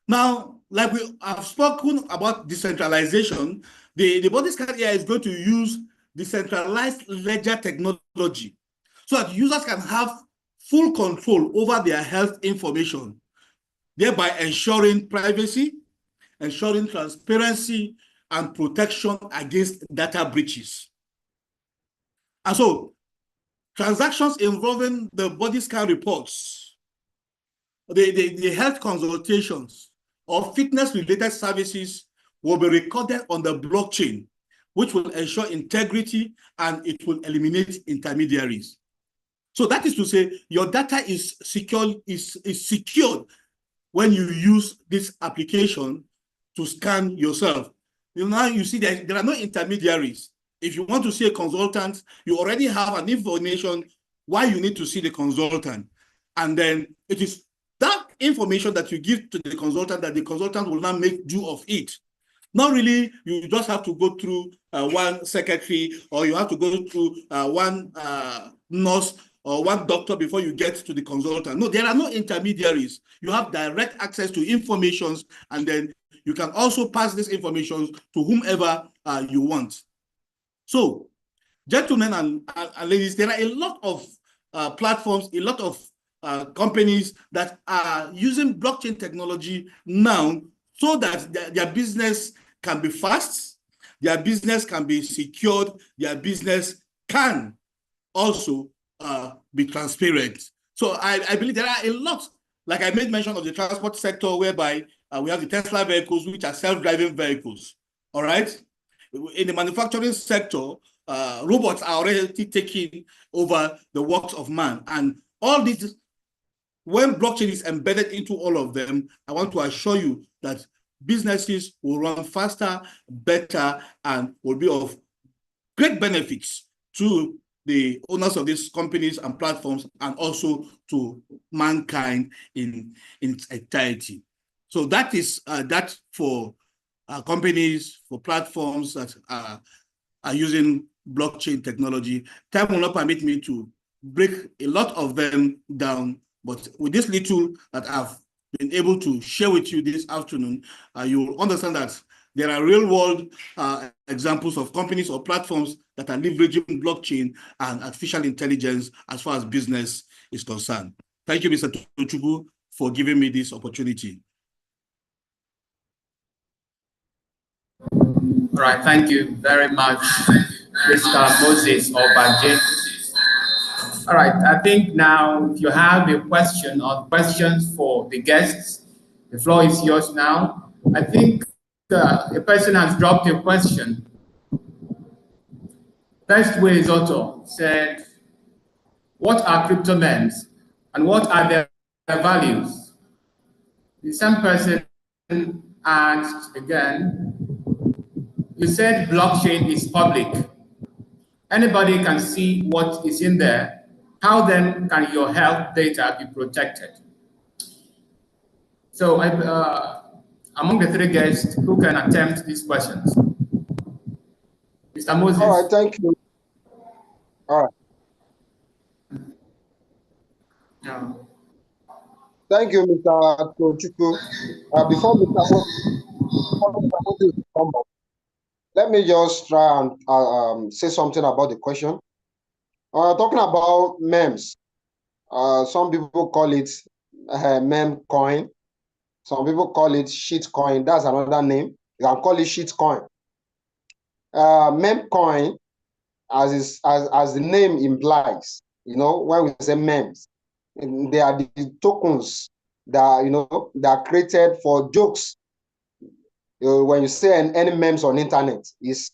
Now, like we have spoken about decentralization, the body scan AI is going to use decentralized ledger technology so that users can have full control over their health information, thereby ensuring privacy, ensuring transparency, and protection against data breaches. And so, transactions involving the body scan reports, the health consultations, or fitness-related services will be recorded on the blockchain, which will ensure integrity and it will eliminate intermediaries. So that is to say, your data is secured when you use this application to scan yourself. Now you see that there are no intermediaries. If you want to see a consultant, you already have an information why you need to see the consultant. And then it is that information that you give to the consultant that the consultant will now make do of it. Not really, you just have to go through one secretary, or you have to go through one nurse or one doctor before you get to the consultant. No, there are no intermediaries. You have direct access to information, and then you can also pass this information to whomever you want. So, gentlemen and ladies, there are a lot of platforms, a lot of companies that are using blockchain technology now so that their business can be fast, their business can be secured, their business can also be transparent. So I believe there are a lot, like I made mention of the transport sector, whereby we have the Tesla vehicles, which are self-driving vehicles, all right? In the manufacturing sector, robots are already taking over the works of man. And all this, when blockchain is embedded into all of them, I want to assure you that businesses will run faster, better, and will be of great benefits to the owners of these companies and platforms, and also to mankind in its entirety. So that is that for companies, for platforms that are using blockchain technology. Time will not permit me to break a lot of them down, but with this little that I've been able to share with you this afternoon, you will understand that there are real-world examples of companies or platforms that are leveraging blockchain and artificial intelligence as far as business is concerned. Thank you, Mr. Tochukwu, for giving me this opportunity. All right, thank you very much, Mr. Moses Obaje. All right, I think now if you have a question or questions for the guests, the floor is yours now. I think a person has dropped a question. Best Way Zoto said, what are crypto names and what are their values? The same person asked again, you said blockchain is public. Anybody can see what is in there. how then can your health data be protected? So among the three guests, who can attempt these questions? Mr. Moses. All right, thank you. All right. Yeah. Thank you, Mr. Tochukwu. Before Mr. Moses come up, let me just try and say something about the question. Talking about memes, some people call it meme coin. Some people call it shit coin. That's another name. You can call it shit coin. Meme coin, as the name implies, when we say memes, they are the tokens that that are created for jokes. When you say any memes on internet, it's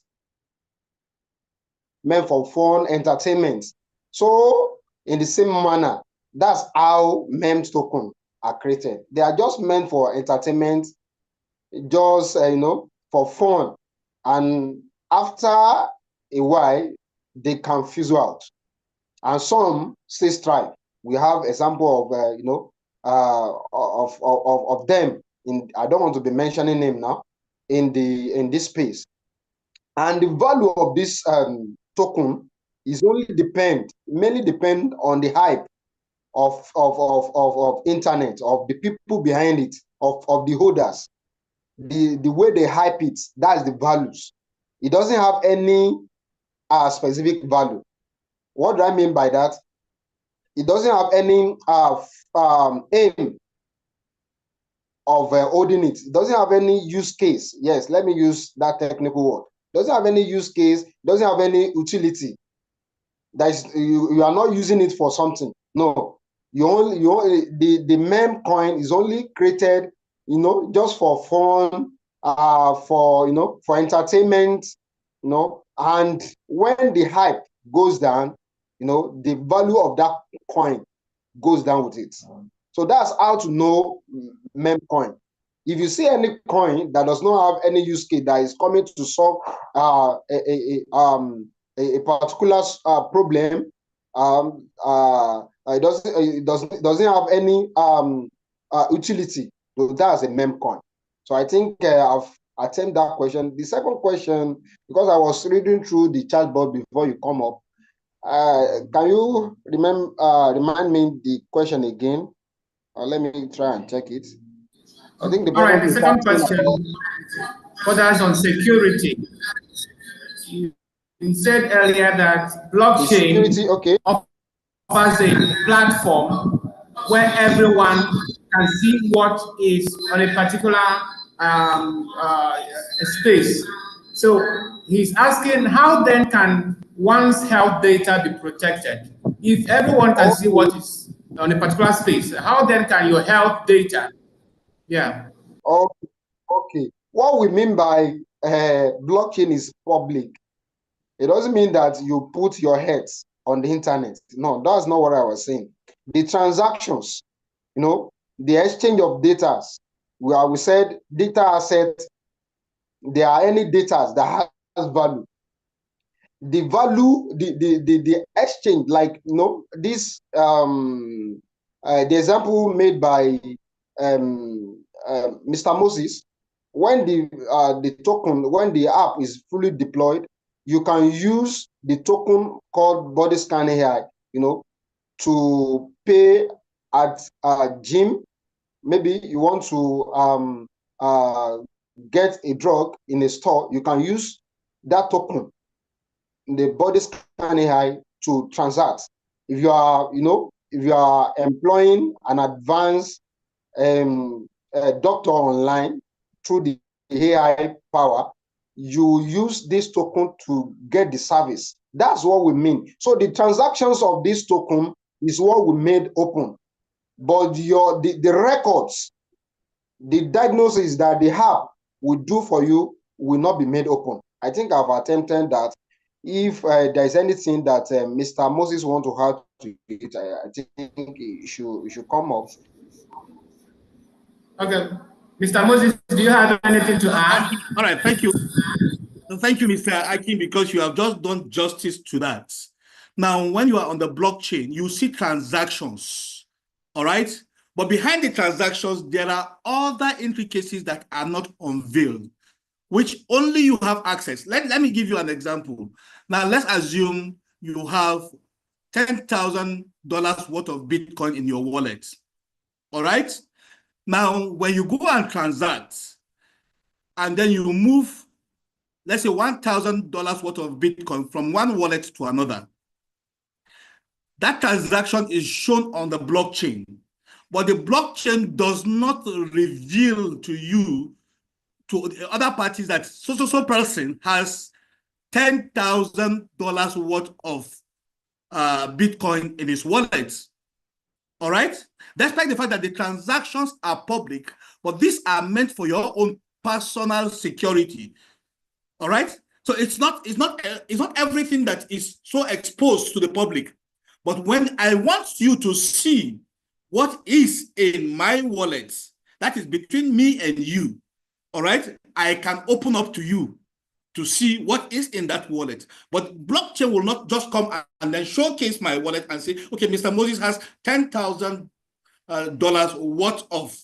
meant for fun, entertainment. So in the same manner, that's how memes tokens are created. They are just meant for entertainment, just for fun, and after a while they can fizzle out, and some still strive. We have example of them in, I don't want to be mentioning name now, in this space. And the value of this token is mainly depend on the hype of internet, of the people behind it, of the holders. The way they hype it, that's the values. It doesn't have any specific value. What do I mean by that? It doesn't have any aim of holding it. It doesn't have any use case. Yes, let me use that technical word. It doesn't have any use case. It doesn't have any utility. That is, you are not using it for something. No, the meme coin is only created, just for fun, for entertainment, and when the hype goes down, the value of that coin goes down with it. So that's how to know meme coin. If you see any coin that does not have any use case, that is coming to solve a particular problem, it doesn't have any utility, so that's a meme coin. So I think I've attempted that question. The second question, because I was reading through the chat board before you come up, can you remind me the question again? Let me try and check it. I think all right, the second question focus on security. You said earlier that blockchain offers a platform where everyone can see what is on a particular space. So he's asking, how then can one's health data be protected? If everyone can see what is on a particular space, how then can your health data? Yeah. Okay. What we mean by blockchain is public. It doesn't mean that you put your heads on the internet. No, that's not what I was saying. The transactions, the exchange of data, where we said data assets, there are any data that has value. The value, the exchange, like this the example made by Mr. Moses, when the token, when the app is fully deployed, you can use the token called body scan AI, to pay at a gym. Maybe you want to get a drug in a store, you can use that token, the body scan AI, to transact. If you are, if you are employing an advanced doctor online through the AI power, you use this token to get the service. That's what we mean. So the transactions of this token is what we made open, but the records, the diagnosis that the app will do for you will not be made open. I think I've attempted that. If there's anything that Mr. Moses want to add to it, I think it should come up. Okay. Mr. Moses, do you have anything to add? All right, thank you. Thank you, Mr. Akin, because you have just done justice to that. Now, when you are on the blockchain, you see transactions, all right? But behind the transactions, there are other intricacies that are not unveiled, which only you have access. Let me give you an example. Now, let's assume you have $10,000 worth of Bitcoin in your wallet, all right? Now, when you go and transact, and then you move, let's say $1,000 worth of Bitcoin from one wallet to another, that transaction is shown on the blockchain, but the blockchain does not reveal to you, to the other parties, that so person has $10,000 worth of Bitcoin in his wallet. All right? Despite the fact that the transactions are public, but these are meant for your own personal security. All right? So it's not everything that is so exposed to the public. But when I want you to see what is in my wallet, that is between me and you, all right, I can open up to you to see what is in that wallet. But blockchain will not just come and then showcase my wallet and say, okay, Mr. Moses has $10,000 worth of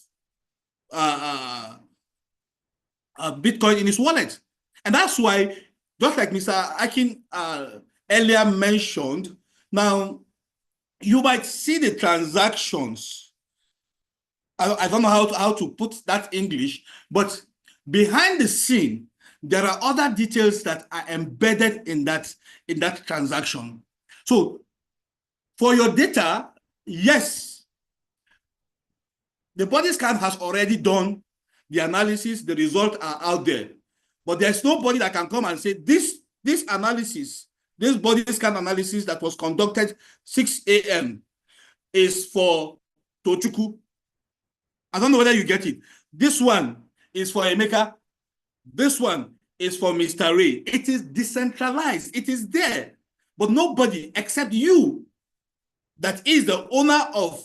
Bitcoin in his wallet. And that's why, just like Mr. Akin earlier mentioned, now, you might see the transactions. I don't know how to put that in English, but behind the scene, there are other details that are embedded in that transaction. So for your data, yes, the body scan has already done the analysis, the results are out there. But there's nobody that can come and say this analysis, this body scan analysis that was conducted 6 a.m. is for Tochukwu. I don't know whether you get it. This one is for Emeka. This one is for Mr. Ray. It is decentralized. It is there. But nobody except you that is the owner of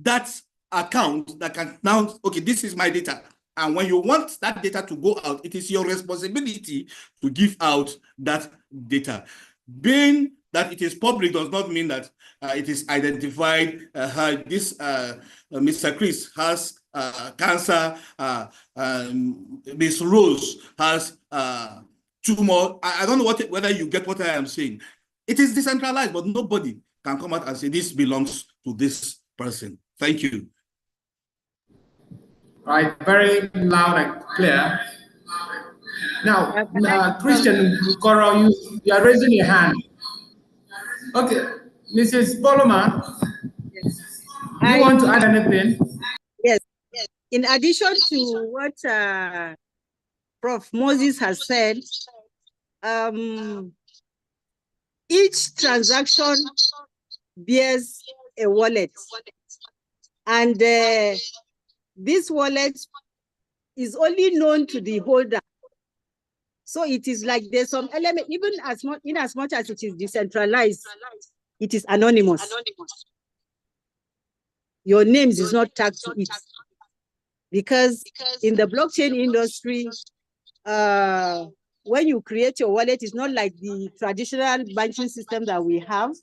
that account that can now, okay, this is my data. And when you want that data to go out, it is your responsibility to give out that data. Being that it is public does not mean that it is identified. Mr. Chris has cancer, Miss Rose has tumor. I don't know whether you get what I am saying. It is decentralized, but nobody can come out and say this belongs to this person. Thank you. Right, very loud and clear. Now, Christian Koro, you are raising your hand. Okay, Mrs. Poloma, Yes. Do you want to add anything? Yes. In addition to what Prof. Moses has said, each transaction bears a wallet, and this wallet is only known to the holder. So it is like there's some element, even as much as it is decentralized, it is anonymous. Your name is not tagged to it. Because in the blockchain industry, when you create your wallet, it's not like the traditional banking system that we have,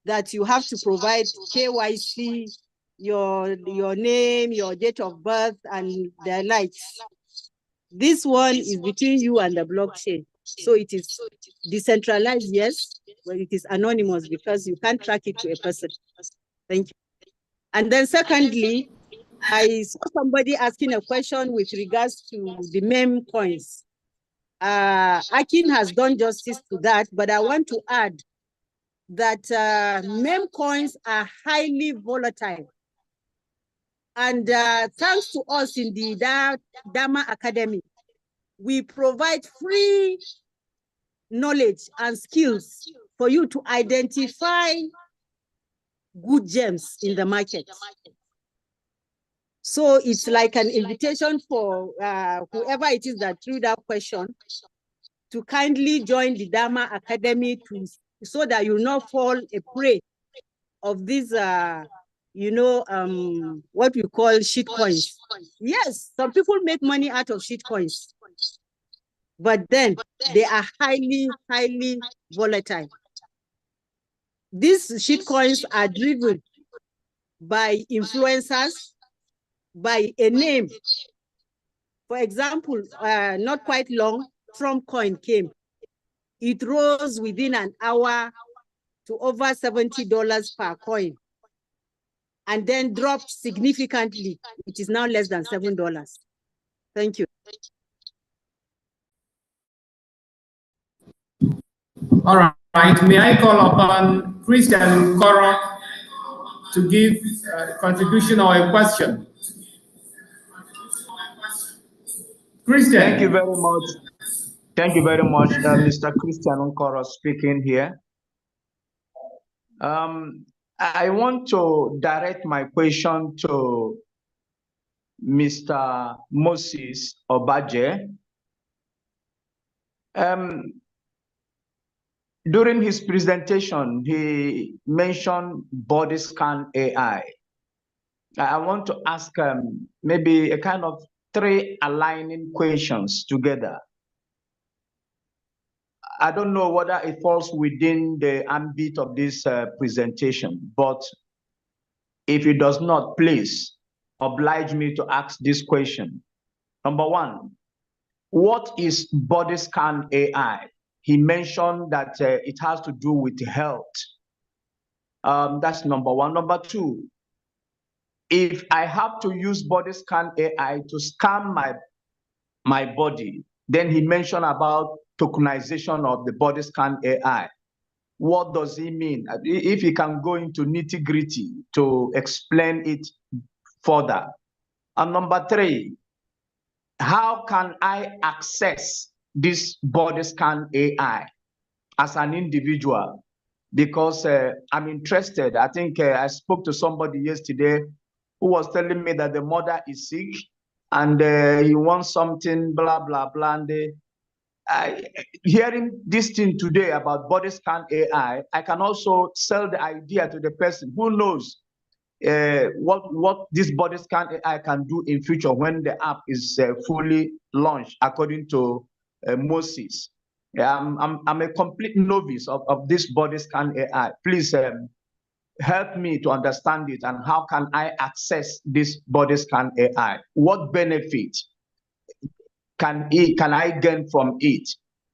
that you have to provide KYC, your name, your date of birth, and the likes. This one is between you and the blockchain. So it is decentralized, yes, but it is anonymous because you can't track it to a person. Thank you. And then secondly, I saw somebody asking a question with regards to the meme coins. Akin has done justice to that, but I want to add that meme coins are highly volatile. And thanks to us in the Dharma Academy, we provide free knowledge and skills for you to identify good gems in the market. So it's like an invitation for whoever it is that threw that question to kindly join the Dharma Academy so that you not fall a prey of these, what we call shit coins. Yes, some people make money out of shit coins, but then they are highly, highly volatile. these shitcoins are driven by influencers, by a name. For example, not quite long, Trump coin came. It rose within an hour to over $70 per coin, and then dropped significantly. It is now less than $7. Thank you. All right. May I call upon Christian Koro to give a contribution or a question? Christian. Thank you very much. Thank you very much, Mr. Christian Nkoro speaking here. I want to direct my question to Mr. Moses Obaje. During his presentation, he mentioned body scan AI. I want to ask maybe a kind of 3 aligning questions together. I don't know whether it falls within the ambit of this presentation, but if it does not, please oblige me to ask this question. Number 1, what is body scan AI? He mentioned that it has to do with health. That's number 1. Number 2, if I have to use body scan AI to scan my body, then he mentioned about tokenization of the body scan AI. What does he mean? If he can go into nitty-gritty to explain it further. And number 3, how can I access this body scan AI as an individual? Because I'm interested. I think I spoke to somebody yesterday who was telling me that the mother is sick and he wants something, blah, blah, blah. And hearing this thing today about body scan AI, I can also sell the idea to the person who knows what this body scan AI can do in future when the app is fully launched, according to Moses. I'm a complete novice of this body scan AI. Please help me to understand it, and how can I access this body scan AI? What benefit can I gain from it,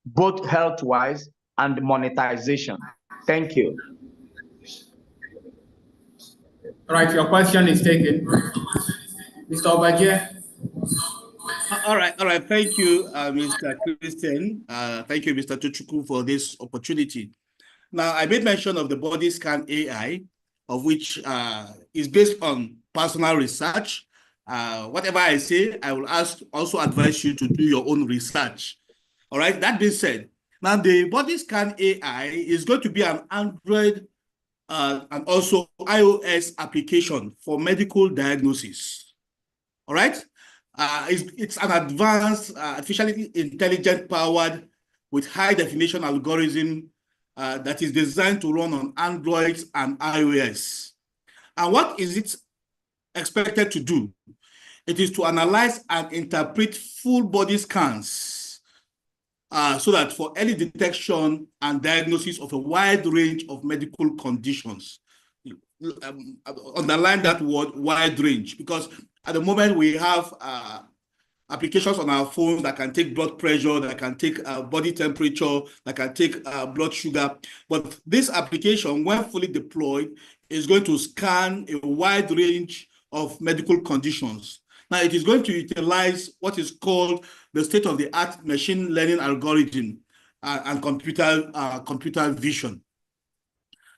both health-wise and monetization? Thank you. All right, your question is taken. Mr. Obaje. All right. Thank you, Mr. Christian. Thank you, Mr. Tuchuku, for this opportunity. Now, I made mention of the body scan AI, of which is based on personal research. Whatever I say, I will also advise you to do your own research. All right. That being said, now the body scan AI is going to be an Android and also iOS application for medical diagnosis. All right. It's an advanced artificially intelligent powered with high definition algorithm that is designed to run on Android and iOS. And what is it expected to do? It is to analyze and interpret full body scans so that for early detection and diagnosis of a wide range of medical conditions. Underline that word, wide range, because at the moment we have applications on our phones that can take blood pressure, that can take body temperature, that can take blood sugar. But this application, when fully deployed, is going to scan a wide range of medical conditions. Now, it is going to utilize what is called the state-of-the-art machine learning algorithm and computer vision.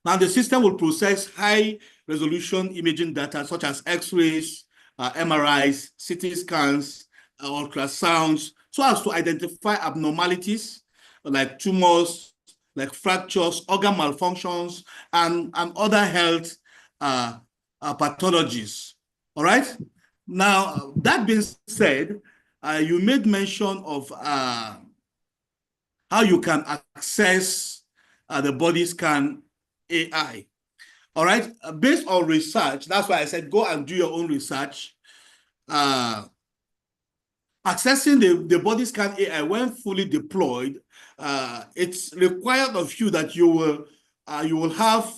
Now, the system will process high-resolution imaging data such as X-rays, MRIs, CT scans, ultrasounds, so as to identify abnormalities like tumors, like fractures, organ malfunctions, and other health pathologies. All right? Now, that being said, you made mention of how you can access the body scan AI. All right? Based on research, that's why I said go and do your own research. Accessing the body scan AI when fully deployed, it's required of you that you will have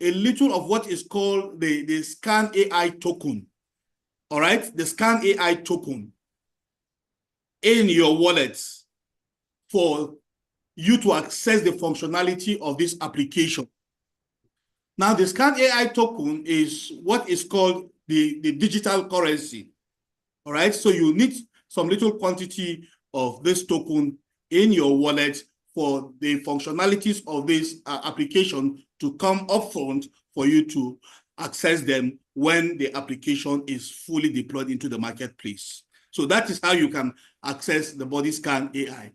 a little of what is called the Scan AI token. All right, the Scan AI token in your wallet for you to access the functionality of this application. Now, the Scan AI token is what is called the digital currency. All right, so you need some little quantity of this token in your wallet for the functionalities of this application to come upfront for you to access them when the application is fully deployed into the marketplace. So that is how you can access the body scan AI.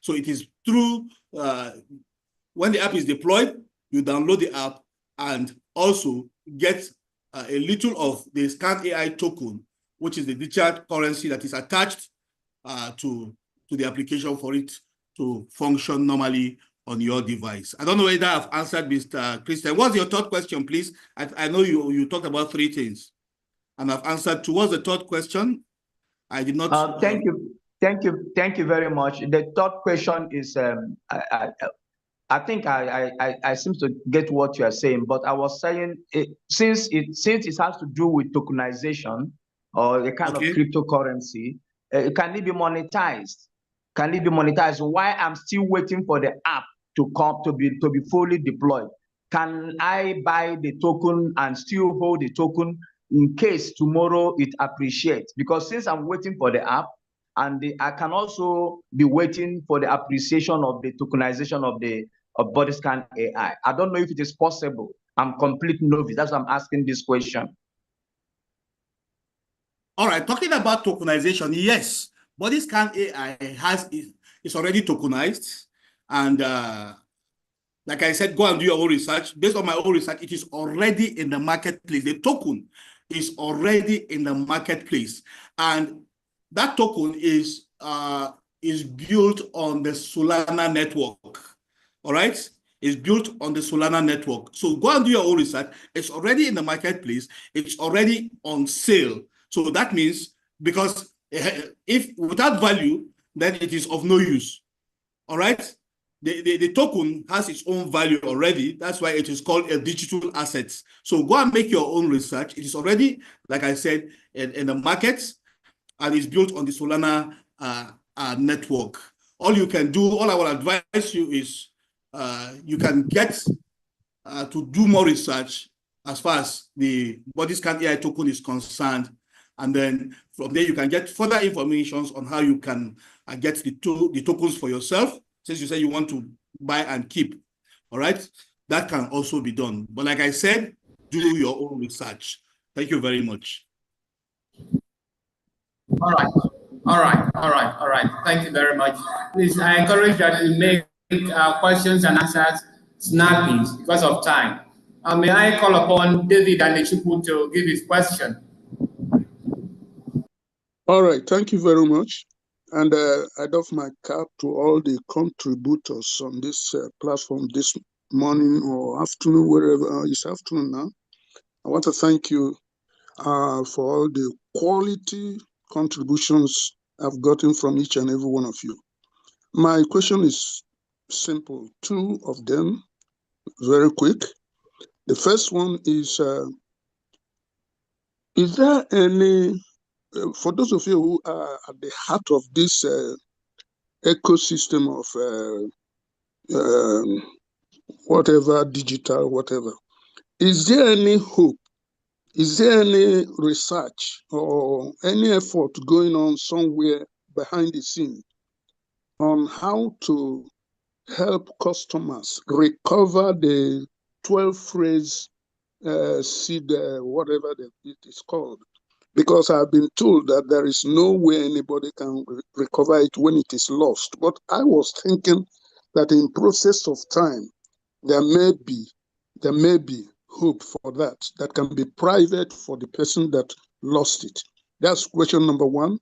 So it is through, when the app is deployed, you download the app and also get a little of the scan AI token, which is the digital currency that is attached to the application for it to function normally on your device. I don't know whether I've answered Mr. Christian. What's your third question, please? I know you talked about 3 things, and I've answered 2. What's the third question? I did not. Thank you very much. The third question is, I think I seem to get what you are saying, but I was saying since it has to do with tokenization or a kind of cryptocurrency, can it be monetized? Can it be monetized? Why I'm still waiting for the app to come to be fully deployed? Can I buy the token and still hold the token in case tomorrow it appreciates? Because since I'm waiting for the app, and I can also be waiting for the appreciation of the tokenization of body scan AI. I don't know if it is possible. I'm complete novice. That's why I'm asking this question. All right, talking about tokenization, yes, body scan AI is already tokenized, and like I said, go and do your own research. Based on my own research, it is already in the marketplace. The token is already in the marketplace, and that token is built on the Solana network. All right, it's built on the Solana network. So go and do your own research. It's already in the marketplace. It's already on sale. So that means, because if without value, then it is of no use. All right. The token has its own value already. That's why it is called a digital asset. So go and make your own research. It is already, like I said, in the market, and it's built on the Solana network. All you can do, all I will advise you is you can get to do more research as far as the body scan AI token is concerned. And then from there, you can get further information on how you can get the tokens for yourself, since you say you want to buy and keep. All right, that can also be done. But like I said, do your own research. Thank you very much. All right. Thank you very much. Please, I encourage that you make questions and answers snappy because of time. May I call upon David Anechukwu to give his question? All right, thank you very much. And I doff my cap to all the contributors on this platform this morning or afternoon, wherever it's afternoon now. I want to thank you for all the quality contributions I've gotten from each and every one of you. My question is simple, 2 of them, very quick. The first one is there any, for those of you who are at the heart of this ecosystem of whatever, digital, whatever, is there any hope? Is there any research or any effort going on somewhere behind the scene on how to help customers recover the 12-phrase seed, whatever it is called? Because I've been told that there is no way anybody can recover it when it is lost. But I was thinking that in process of time, there may be hope for that can be private for the person that lost it. That's question number 1.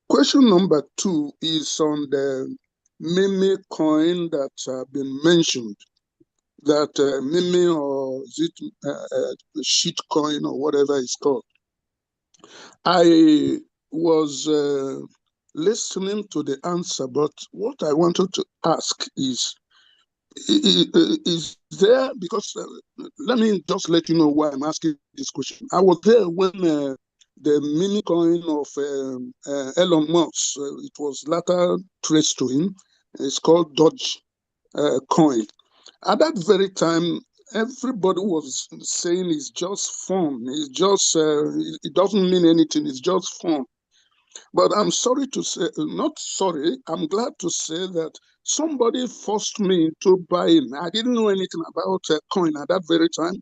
Question number 2 is on the meme coin that have been mentioned, that meme, or is it shit coin or whatever it's called. I was listening to the answer, but what I wanted to ask is, is there, because let me just let you know why I'm asking this question. I was there when the mini coin of Elon Musk, it was later traced to him. It's called Doge coin. At that very time, everybody was saying it's just fun. It's just, it doesn't mean anything. It's just fun. But I'm sorry to say, not sorry, I'm glad to say that somebody forced me to buy in. I didn't know anything about coin at that very time.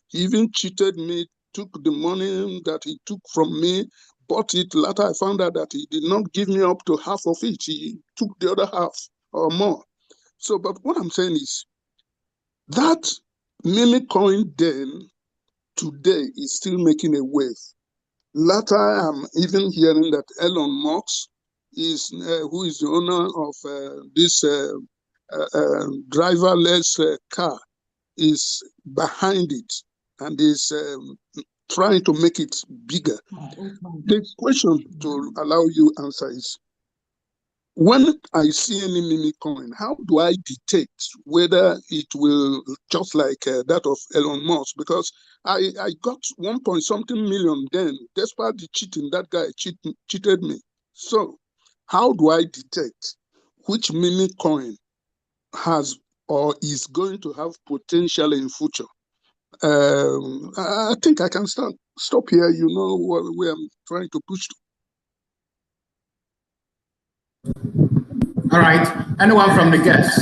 He even cheated me, took the money that he took from me, bought it. Later, I found out that he did not give me up to half of it. He took the other half or more. So, but what I'm saying is that meme coin then, today, is still making a wave. Later, I'm even hearing that Elon Musk is, who is the owner of this driverless car, is behind it and is trying to make it bigger. The question to allow you answer is, when I see any meme coin, how do I detect whether it will, just like that of Elon Musk? Because I got 1 point something million then, despite the cheating, that guy cheated me. So how do I detect which meme coin has or is going to have potential in future? I think I can stop here. You know where I'm trying to push to. All right. Anyone from the guests?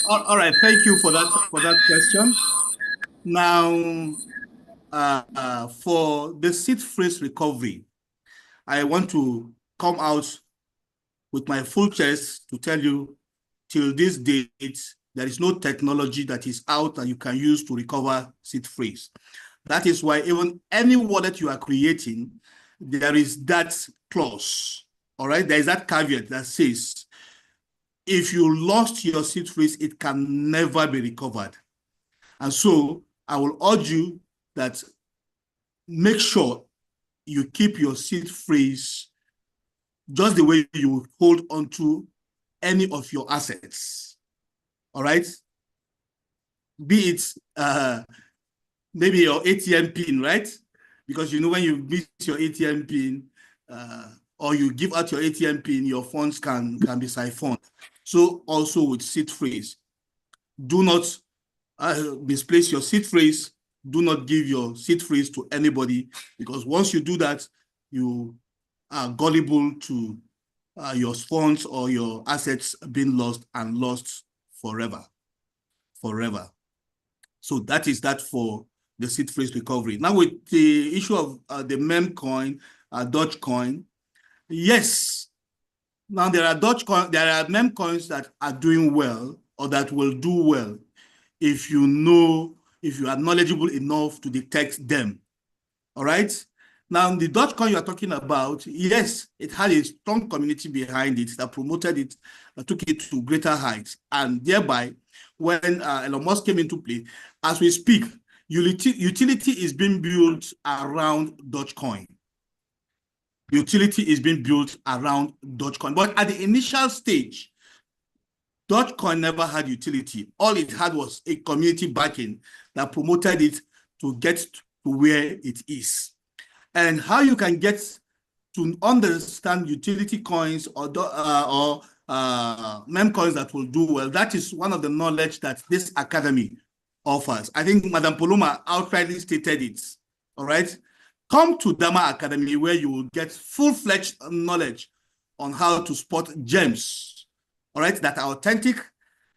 All right, thank you for that question. Now, for the seed phrase recovery, I want to come out with my full chest to tell you, till this date, there is no technology that is out that you can use to recover seed phrase. That is why even any wallet you are creating, there is that clause, all right? There is that caveat that says, if you lost your seed phrase, it can never be recovered. And so I will urge you that make sure you keep your seed phrase just the way you hold onto any of your assets, all right? Be it maybe your ATM pin, right? Because you know when you miss your ATM pin or you give out your ATM pin, your funds can be siphoned. So also with seed phrase, do not misplace your seed phrase. Do not give your seed phrase to anybody, because once you do that, you are gullible to your funds or your assets being lost and lost forever. So that is that for the seed phrase recovery. Now with the issue of the meme coin, Dogecoin, yes. Now there are meme coins that are doing well or that will do well if you are knowledgeable enough to detect them. All right. Now, the Dogecoin you are talking about, yes, it had a strong community behind it that promoted it, took it to greater heights. And thereby, when Elon Musk came into play, as we speak, utility is being built around Dogecoin. Utility is being built around Dogecoin. But at the initial stage, Dogecoin never had utility. All it had was a community backing that promoted it to get to where it is. And how you can get to understand utility coins or meme coins that will do well, that is one of the knowledge that this academy offers. I think Madam Poloma outrightly stated it, all right? Come to Dama Academy where you will get full-fledged knowledge on how to spot gems, all right, that are authentic,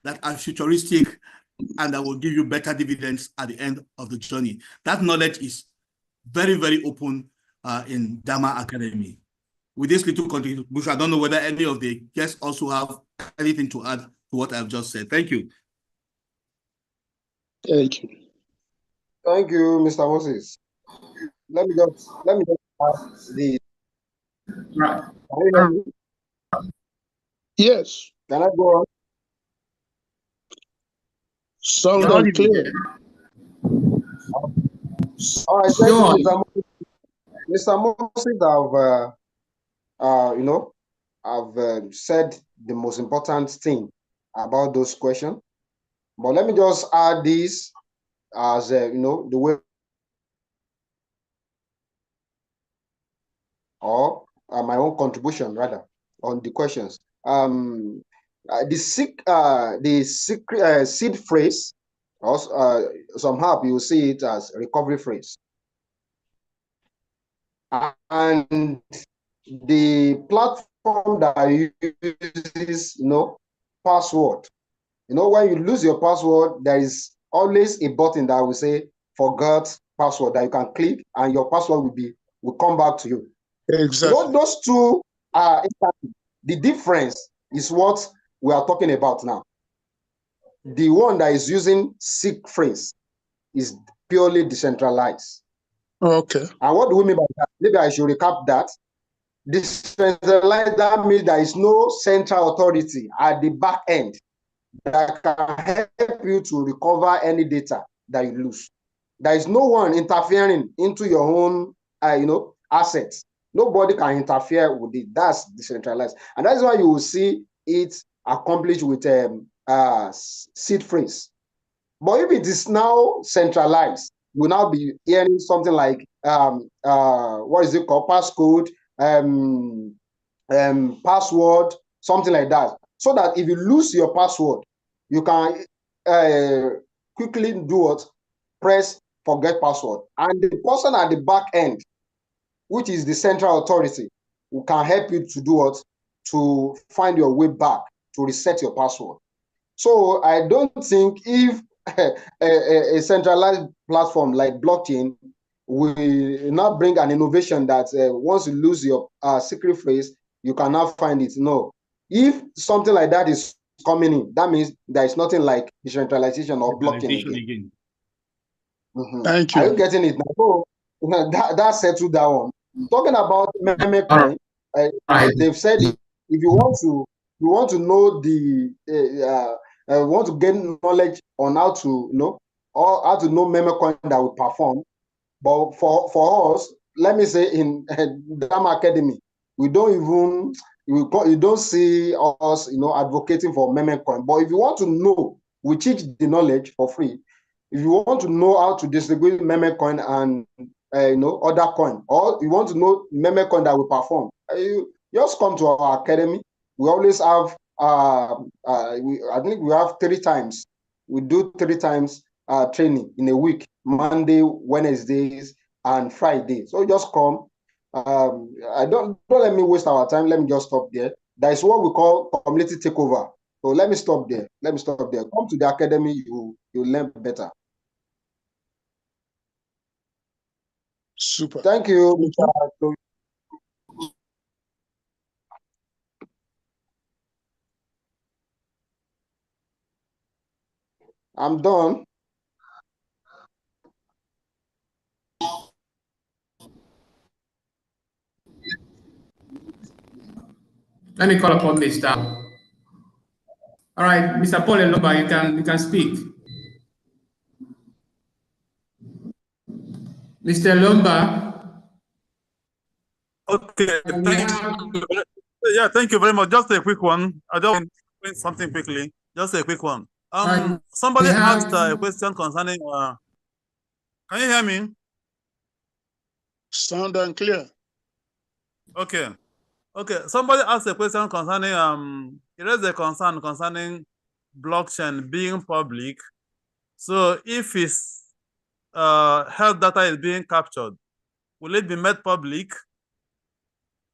that are futuristic, and that will give you better dividends at the end of the journey. That knowledge is very, very open in Dama Academy. With this little contribution, I don't know whether any of the guests also have anything to add to what I've just said. Thank you. Thank you. Thank you, Mr. Moses. Let me just ask the. Right. Can you hear me? Yes. Can I go on? Sound and clear. All right, thank you, Mr. Moses. Mr. Moses, I've said the most important thing about those questions. But let me just add this as the way, or my own contribution rather on the questions. The seed phrase, also somehow you will see it as recovery phrase, and the platform that uses password. When you lose your password, there is always a button that will say forgot password that you can click, and your password will come back to you. Exactly. Those two are the difference is what we are talking about now. The one that is using seed phrase is purely decentralized. Okay. And what do we mean by that? Maybe I should recap that. Decentralized, that means there is no central authority at the back end that can help you to recover any data that you lose. There is no one interfering into your own assets. Nobody can interfere with it. That's decentralized. And that's why you will see it accomplished with seed phrase. But if it is now centralized, you'll now be hearing something like what is it called? Passcode, password, something like that. So that if you lose your password, you can quickly do what? Press forget password. And the person at the back end, which is the central authority, who can help you to do what? To find your way back, to reset your password. So I don't think if a centralized platform like blockchain will not bring an innovation that once you lose your secret phrase, you cannot find it. No. If something like that is coming in, that means there is nothing like decentralization or blockchain again. Thank you. Are you getting it now? So that settled that one. Talking about meme coin, they've said if you want to know want to gain knowledge on how to how to know meme coin that will perform. But for us, let me say in Dam Academy, we don't even you don't see us advocating for meme coin. But if you want to know, we teach the knowledge for free. If you want to know how to distinguish meme coin and other coin, or you want to know meme coin that will perform, you just come to our academy. We always have I think we have 3 times. We do 3 times training in a week: Monday, Wednesdays, and Friday. So just come. I don't let me waste our time. Let me just stop there. That is what we call community takeover. So let me stop there. Come to the academy, you learn better. Super. Thank you, Mr. I'm done. Let me call upon Mr. All right, Mr. Paul Eloba, you can speak. Mr. Lomba. Okay, thank you very much. Just a quick one. I just want to explain something quickly. Just a quick one. Somebody asked a question concerning. Can you hear me? Sound and clear. Okay. Somebody asked a question concerning. It raised a concern concerning blockchain being public. So if its health data is being captured, will it be made public?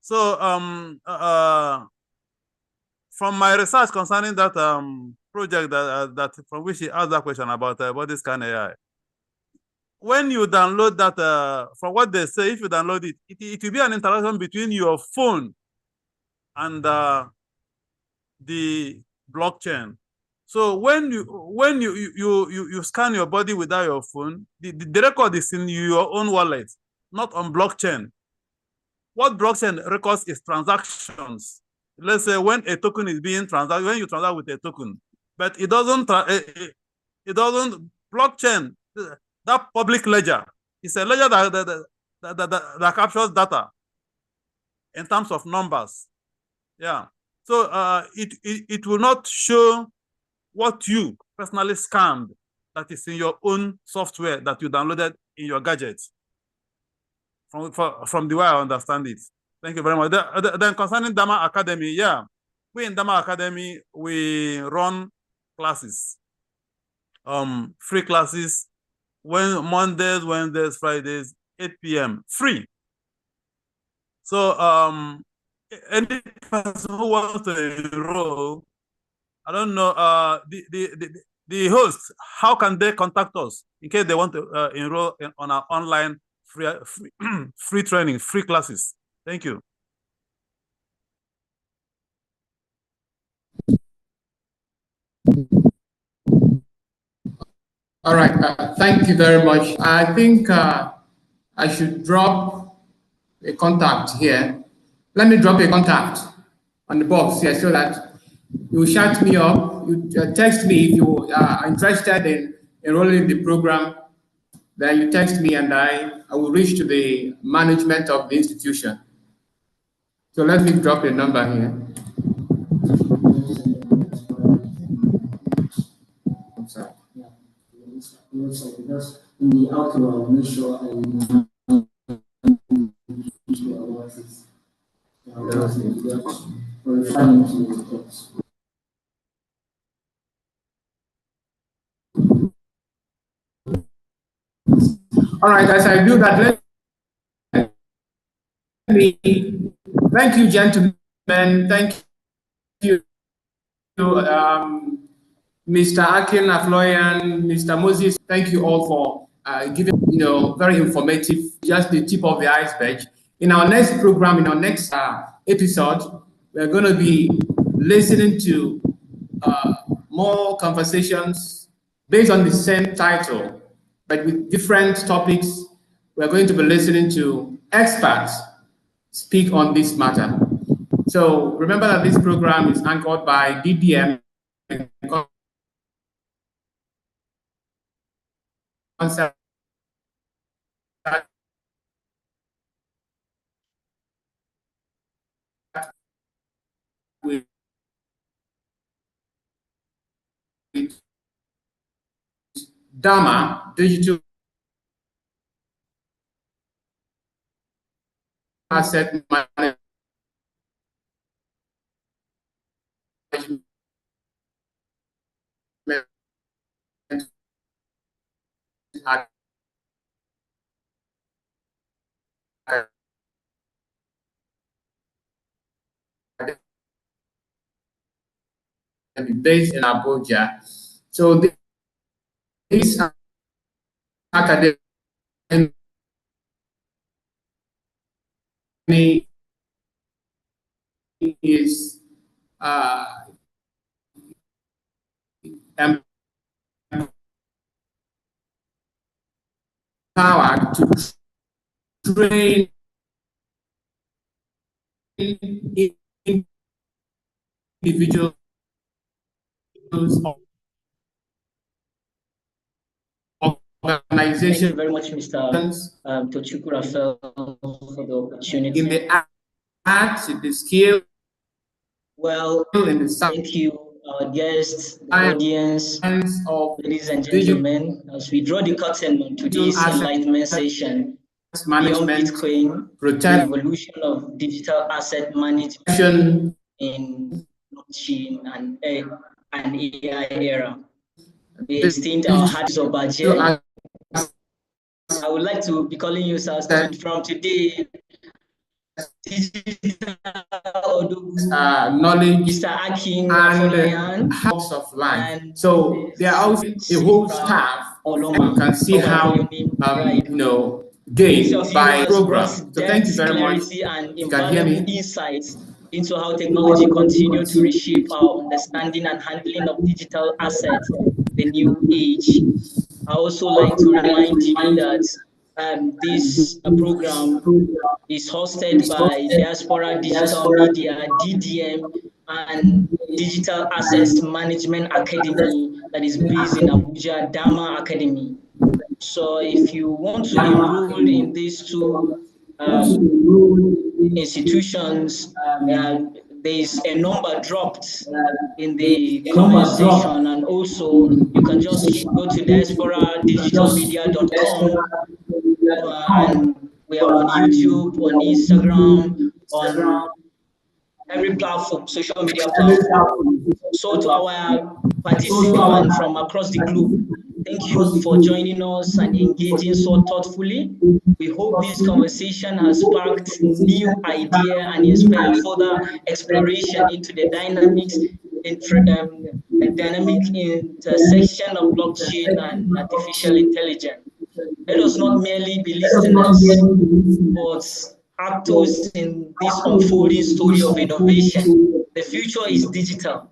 So from my research concerning that project that from which he asked that question about this kind of AI, when you download that, from what they say, if you download it, it will be an interaction between your phone and the blockchain. So when you scan your body without your phone, the record is in your own wallet, not on blockchain. What blockchain records is transactions. Let's say when a token is being transacted, when you transact with a token, but it doesn't blockchain, that public ledger is a ledger that captures data in terms of numbers. Yeah. So it will not show what you personally scanned that is in your own software that you downloaded in your gadget. From the way I understand it. Thank you very much. Then concerning Dama Academy, yeah, we in Dama Academy, we run classes, free classes, Mondays, Wednesdays, Fridays, 8 p.m. free. So any person who wants to enroll, I don't know, the host, how can they contact us in case they want to enroll on our online free training, free classes? Thank you. All right, thank you very much. I think I should drop a contact here. Let me drop a contact on the box here so that you shout me up, you text me if you are interested in enrolling in the program, then you text me and I will reach to the management of the institution. So let me drop a number here. I'm sorry. Because in the outro, I'll make sure I referring to the text. All right, as I do that, thank you, gentlemen. Thank you, Mr. Akin Afloyan, Mr. Moses. Thank you all for giving, very informative, just the tip of the iceberg. In our next program, in our next episode, we're going to be listening to more conversations based on the same title, but with different topics. We're going to be listening to experts speak on this matter. So remember that this program is anchored by DDM concept with Dama Digital Asset Management based in Abuja. So this academy is empowered to train individuals organizations. Thank you very much, Mr. Tochukwu Raphael, for the opportunity. In the arts, in the skill. Well, in the thank you, our guests, the audience, ladies and gentlemen, as we draw the curtain on today's enlightenment session, beyond Bitcoin, the evolution of digital asset management in blockchain and AI era. The esteemed Hadis Obaje. I would like to be calling you, sir, from today. Knowledge, Mr. Akin and house of life. So there are also a whole staff, and you can see how gain by program. So thank you very much. And invaluable insights into how technology continues to reshape our understanding and handling of digital assets, the new age. I also like to remind you that this program is hosted by Diaspora Digital Media, DDM, and Digital Assets Management Academy that is based in Abuja, Dama Academy. So if you want to enroll in these two institutions, there is a number dropped in the comment section, and also you can just go to diasporadigitalmedia.com, and we are on YouTube, on Instagram, on every platform, social media platform. So to our participants from across the globe, thank you for joining us and engaging so thoughtfully. We hope this conversation has sparked new idea and inspired further exploration into the dynamic intersection of blockchain and artificial intelligence. Let us not merely be listeners, but actors in this unfolding story of innovation. The future is digital,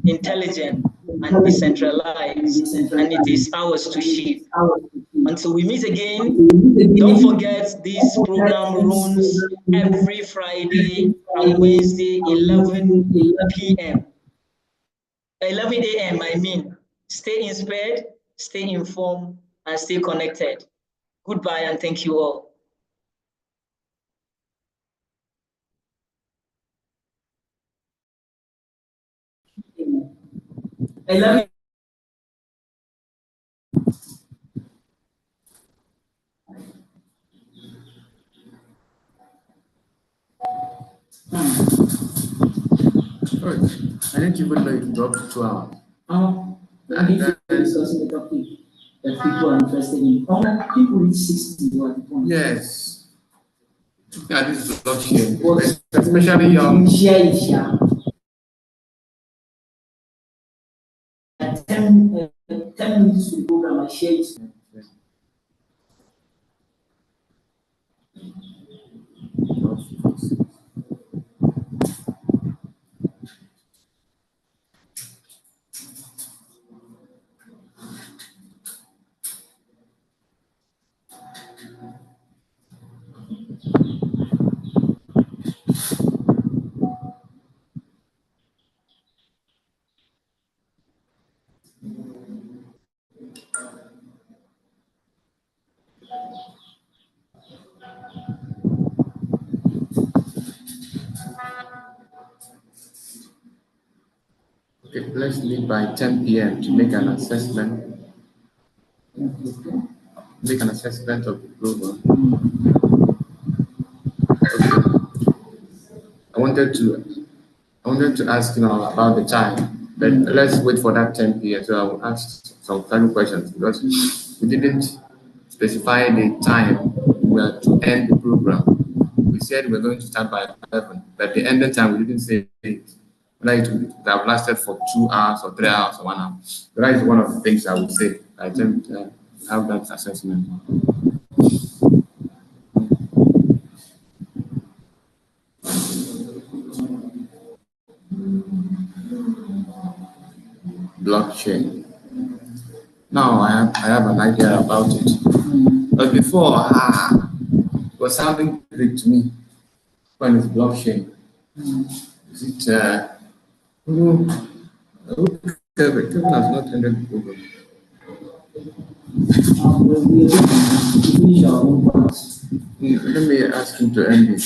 intelligent, and decentralized, and it is ours to shape. Until we meet again, don't forget this program runs every Friday and Wednesday, 11 p.m. 11 a.m. I mean. Stay inspired, stay informed, and stay connected. Goodbye, and thank you all. I love you. Good. I didn't even know it dropped 2 hours. And if you're discussing the topic that people are interested in, people reach 61 points. Yes. Yeah, this is blockchain. Especially share. 10 minutes to the program, I share it. Okay, let's meet by 10 p.m. to make an assessment. Make an assessment of the program. Okay. I wanted to ask about the time, but let's wait for that 10 p.m. So I will ask some final questions because we didn't specify the time we are to end the program. We said we're going to start by 11, but the ending time we didn't say it. Whether it would have lasted for 2 hours or 3 hours or 1 hour. So that is one of the things I would say. I attempt to have that assessment. Blockchain. Now I have an idea about it. But before, it was something Greek to me. When it's blockchain. Is it Kevin has not ended the program. Let me ask him to end it.